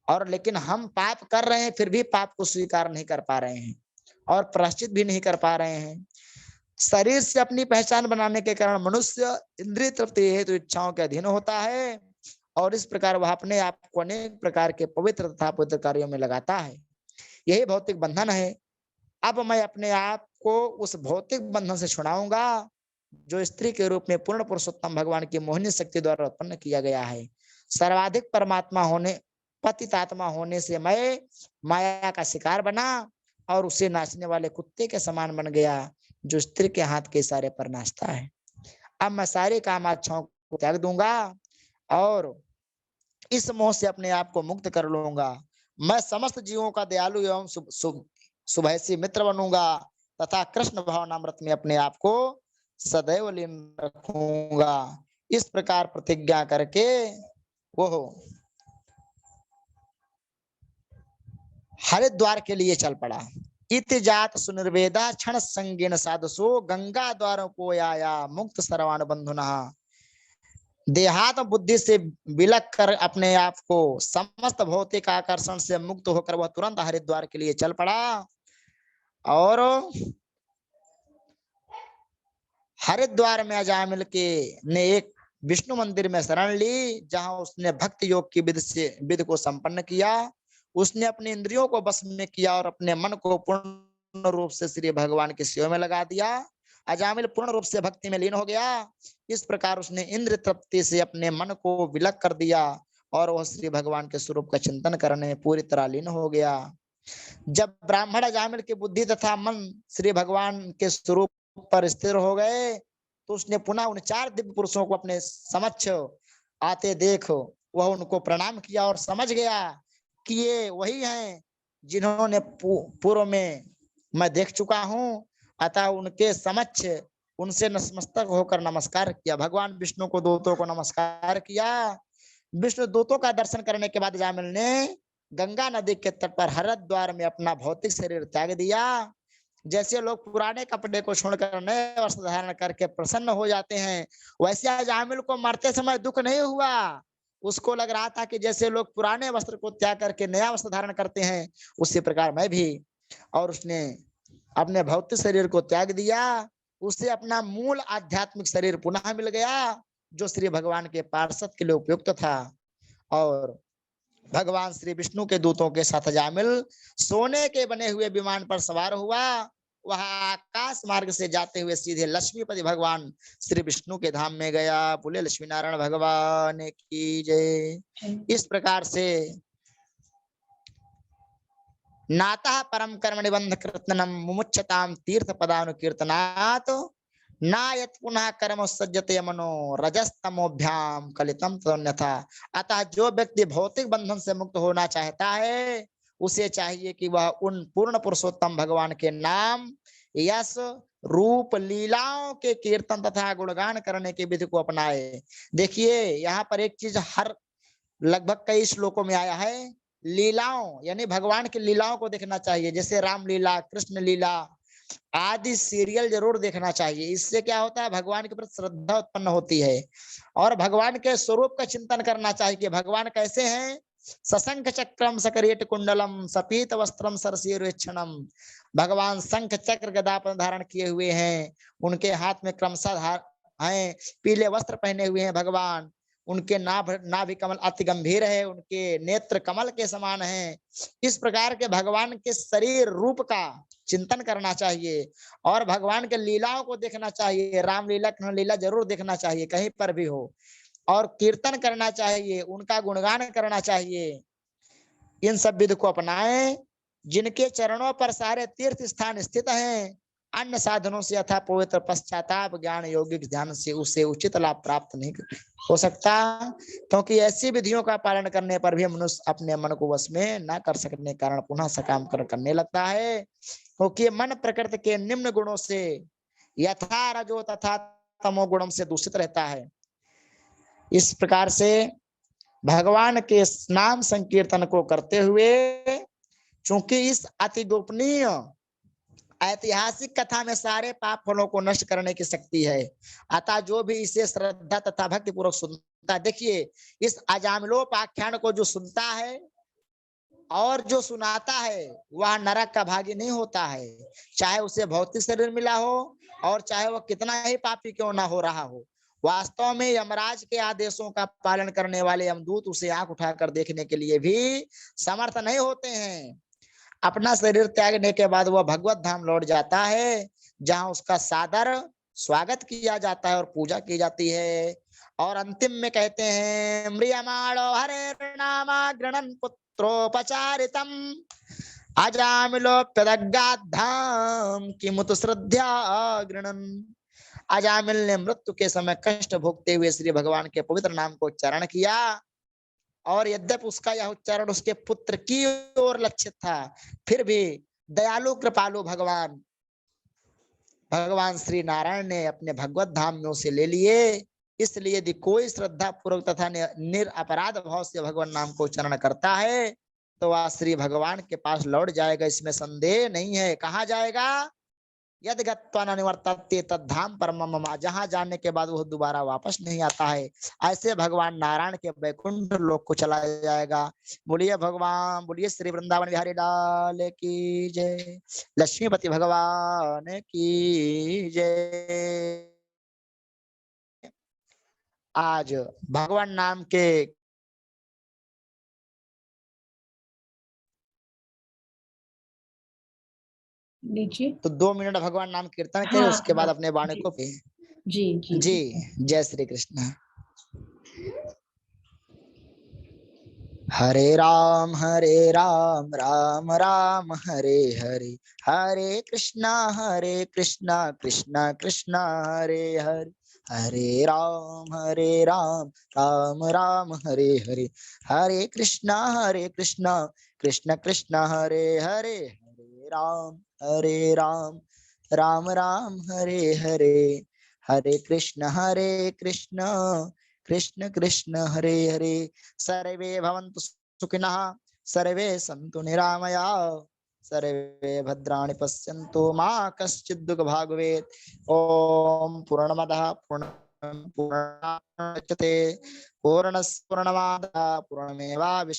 और लेकिन हम पाप कर रहे हैं, फिर भी पाप को स्वीकार नहीं कर पा रहे हैं और प्रायश्चित भी नहीं कर पा रहे हैं। शरीर से अपनी पहचान बनाने के कारण मनुष्य इंद्रिय तृप्ति हेतु इच्छाओं के अधीन होता है, और इस प्रकार वह अपने आप को अनेक प्रकार के पवित्र तथा पवित्र कार्यों में लगाता है। यही भौतिक बंधन है। अब मैं अपने आप को उस भौतिक बंधन से छुड़ाऊंगा जो स्त्री के रूप में पूर्ण पुरुषोत्तम भगवान की मोहिनी शक्ति द्वारा उत्पन्न किया गया है। सर्वाधिक परमात्मा होने, पतितात्मा होने से मैं माया का शिकार बना और उसे नाचने वाले कुत्ते के समान बन गया, जो स्त्री के हाथ के इशारे पर नाचता है। अब मैं सारी कामाच्छाओं को त्याग दूंगा और इस मोह से अपने आप को मुक्त कर लूंगा। मैं समस्त जीवों का दयालु एवं शुभैसी मित्र बनूंगा तथा कृष्ण भावनामृत में अपने आप को सदैव लीन रखूंगा। इस प्रकार प्रतिज्ञा करके वो हरिद्वार के लिए चल पड़ा। इति जात सुनिर्वेदा क्षण संगीन साधसो गंगा द्वार को आया मुक्त सर्वान बंधुना। देहात बुद्धि से विलक कर अपने आप को समस्त भौतिक आकर्षण से मुक्त होकर वह तुरंत हरिद्वार के लिए चल पड़ा और हरिद्वार में अजामिल के ने एक विष्णु मंदिर में शरण ली, जहां उसने भक्ति योग की विधि को संपन्न किया। उसने अपने इंद्रियों को बस में किया और अपने मन को पूर्ण रूप से श्री भगवान की सेवा में लगा दिया। अजामिल पूर्ण रूप से भक्ति में लीन हो गया। इस प्रकार उसने इंद्र तृप्ति से अपने मन को विलक कर दिया और वह श्री भगवान के स्वरूप का चिंतन करने में पूरी तरह लीन हो गया। जब ब्राह्मण अजामिल की बुद्धि तथा मन श्री भगवान के स्वरूप पर स्थिर हो गए, तो उसने पुनः उन 4 दिव्य पुरुषों को अपने समक्ष आते देख वह उनको प्रणाम किया और समझ गया कि ये वही हैं जिन्होंने पूर्व में मैं देख चुका हूँ। अतः उनके समक्ष उनसे नतमस्तक होकर नमस्कार किया। भगवान विष्णु को दूतों को नमस्कार किया। विष्णु दूतों का दर्शन करने के बाद अजामिल ने गंगा नदी के तट पर हरिद्वार में अपना भौतिक शरीर त्याग दिया। जैसे लोग पुराने कपड़े को छोड़कर नए वस्त्र धारण करके प्रसन्न हो जाते हैं, वैसे अजामिल को मरते समय दुख नहीं हुआ। उसको लग रहा था कि जैसे लोग पुराने वस्त्र को त्याग करके नया वस्त्र धारण करते हैं, उसी प्रकार मैं भी। और उसने अपने भौतिक शरीर को त्याग दिया। उसे अपना मूल आध्यात्मिक शरीर पुनः मिल गया, जो श्री भगवान के पार्षद के लिए उपयुक्त था। और भगवान श्री विष्णु के दूतों के साथ जामिल सोने के बने हुए विमान पर सवार हुआ। वह आकाश मार्ग से जाते हुए सीधे लक्ष्मीपति भगवान श्री विष्णु के धाम में गया। बोले लक्ष्मी नारायण भगवान की जय। इस प्रकार से नातः परम कर्म निबंध कीर्तनम मुमुक्षताम तीर्थ पदानुकीर्तनात् नायत पुनः कर्म सज्जते मनो रजस्तमोभ्याम कलितम तदन्यथा। अतः जो व्यक्ति भौतिक बंधन से मुक्त होना चाहता है, उसे चाहिए कि वह उन पूर्ण पुरुषोत्तम भगवान के नाम, यश, रूप, लीलाओं के कीर्तन तथा गुणगान करने की विधि को अपनाए। देखिए यहाँ पर एक चीज हर लगभग कई श्लोकों में आया है, लीलाओं यानी भगवान की लीलाओं को देखना चाहिए। जैसे रामलीला, कृष्ण लीला आदि सीरियल जरूर देखना चाहिए। इससे क्या होता है, भगवान के प्रति श्रद्धा उत्पन्न होती है और भगवान के स्वरूप का चिंतन करना चाहिए कि भगवान कैसे हैं। सशंख चक्रम सकरेट कुंडलम सपीत वस्त्रम सरसीरुक्षणम। भगवान शंख चक्र गदा धारण किए हुए हैं, उनके हाथ में क्रमशः हैं, पीले वस्त्र पहने हुए हैं भगवान। उनके नाभि कमल अति गंभीर है, उनके नेत्र कमल के समान हैं। इस प्रकार के भगवान के शरीर रूप का चिंतन करना चाहिए और भगवान के लीलाओं को देखना चाहिए। रामलीला, कृष्ण लीला जरूर देखना चाहिए कहीं पर भी हो, और कीर्तन करना चाहिए, उनका गुणगान करना चाहिए। इन सब विधि को अपनाएं। जिनके चरणों पर सारे तीर्थ स्थान स्थित हैं, अन्य साधनों से अथा पवित्र पश्चाताप ज्ञान योगिक ध्यान से उसे उचित लाभ प्राप्त नहीं हो सकता, क्योंकि ऐसी विधियों का पालन करने पर भी मनुष्य अपने मन को वश में न कर सकने के कारण पुनः सकाम करने लगता है, क्योंकि मन प्रकृति के निम्न गुणों से यथा रजो तथा तमो गुणों से दूषित रहता है। इस प्रकार से भगवान के नाम संकीर्तन को करते हुए, चूंकि इस अति गोपनीय ऐतिहासिक कथा में सारे पाप फलों को नष्ट करने की शक्ति है, अतः जो भी इसे श्रद्धा तथा भक्ति पूर्वक सुनता, देखिए इस अजामिलोपाख्यान को जो सुनता है और जो सुनाता है वह नरक का भागी नहीं होता है, चाहे उसे भौतिक शरीर मिला हो और चाहे वह कितना ही पापी क्यों ना हो रहा हो। वास्तव में यमराज के आदेशों का पालन करने वाले यमदूत उसे आंख उठाकर देखने के लिए भी समर्थ नहीं होते हैं। अपना शरीर त्यागने के बाद वह भगवत धाम लौट जाता है, जहां उसका सादर स्वागत किया जाता है और पूजा की जाती है। और अंतिम में कहते हैं, म्रियमाणो हरे नामा गृणन पुत्रोपचारितम अजामिलोप्यदग्गाधाम किमुत श्रद्धा गृणन। अजामिल ने मृत्यु के समय कष्ट भोगते हुए श्री भगवान के पवित्र नाम को उच्चारण किया, और यद्यपि उसका यह उच्चारण उसके पुत्र की ओर लक्षित था, फिर भी दयालु कृपालु भगवान श्री नारायण ने अपने भगवत धाम में उसे ले लिए। इसलिए यदि कोई श्रद्धा पूर्वक तथा निरपराध भाव से भगवान नाम को उच्चारण करता है तो वह श्री भगवान के पास लौट जाएगा, इसमें संदेह नहीं है। कहाँ जाएगा? यद गत्वा न निवर्तते तद्धाम परमम मम, जहां जाने के बाद वह दोबारा वापस नहीं आता है, ऐसे भगवान नारायण के वैकुंठ लोक को चला जाएगा। बोलिए भगवान, बोलिए श्री वृंदावन बिहारी लाल की जय, लक्ष्मीपति भगवान की जय। आज भगवान नाम के लीजिए तो 2 मिनट भगवान नाम कीर्तन करें, हाँ उसके बाद हाँ अपने वाणी जी को पे। जी जी जी जय श्री कृष्ण। हरे राम राम राम हरे हरे, हरे कृष्णा कृष्णा कृष्णा हरे हरे, हरे राम राम राम हरे हरे, हरे कृष्णा कृष्णा कृष्णा हरे हरे, हरे राम राम राम हरे हरे, हरे कृष्ण कृष्ण कृष्ण हरे हरे। सर्वे भवन्तु सुखिनः, सर्वे सन्तु निरामयाः, सर्वे भद्राणि पश्यन्तु मा कश्चित् दुःखभाग् भवेत्। ओम पूर्णमदः पूर्णमिदं पूर्णात् मुच्यते, पूर्णस्य पूर्णमादाय पूर्णमेवावशिष्यते।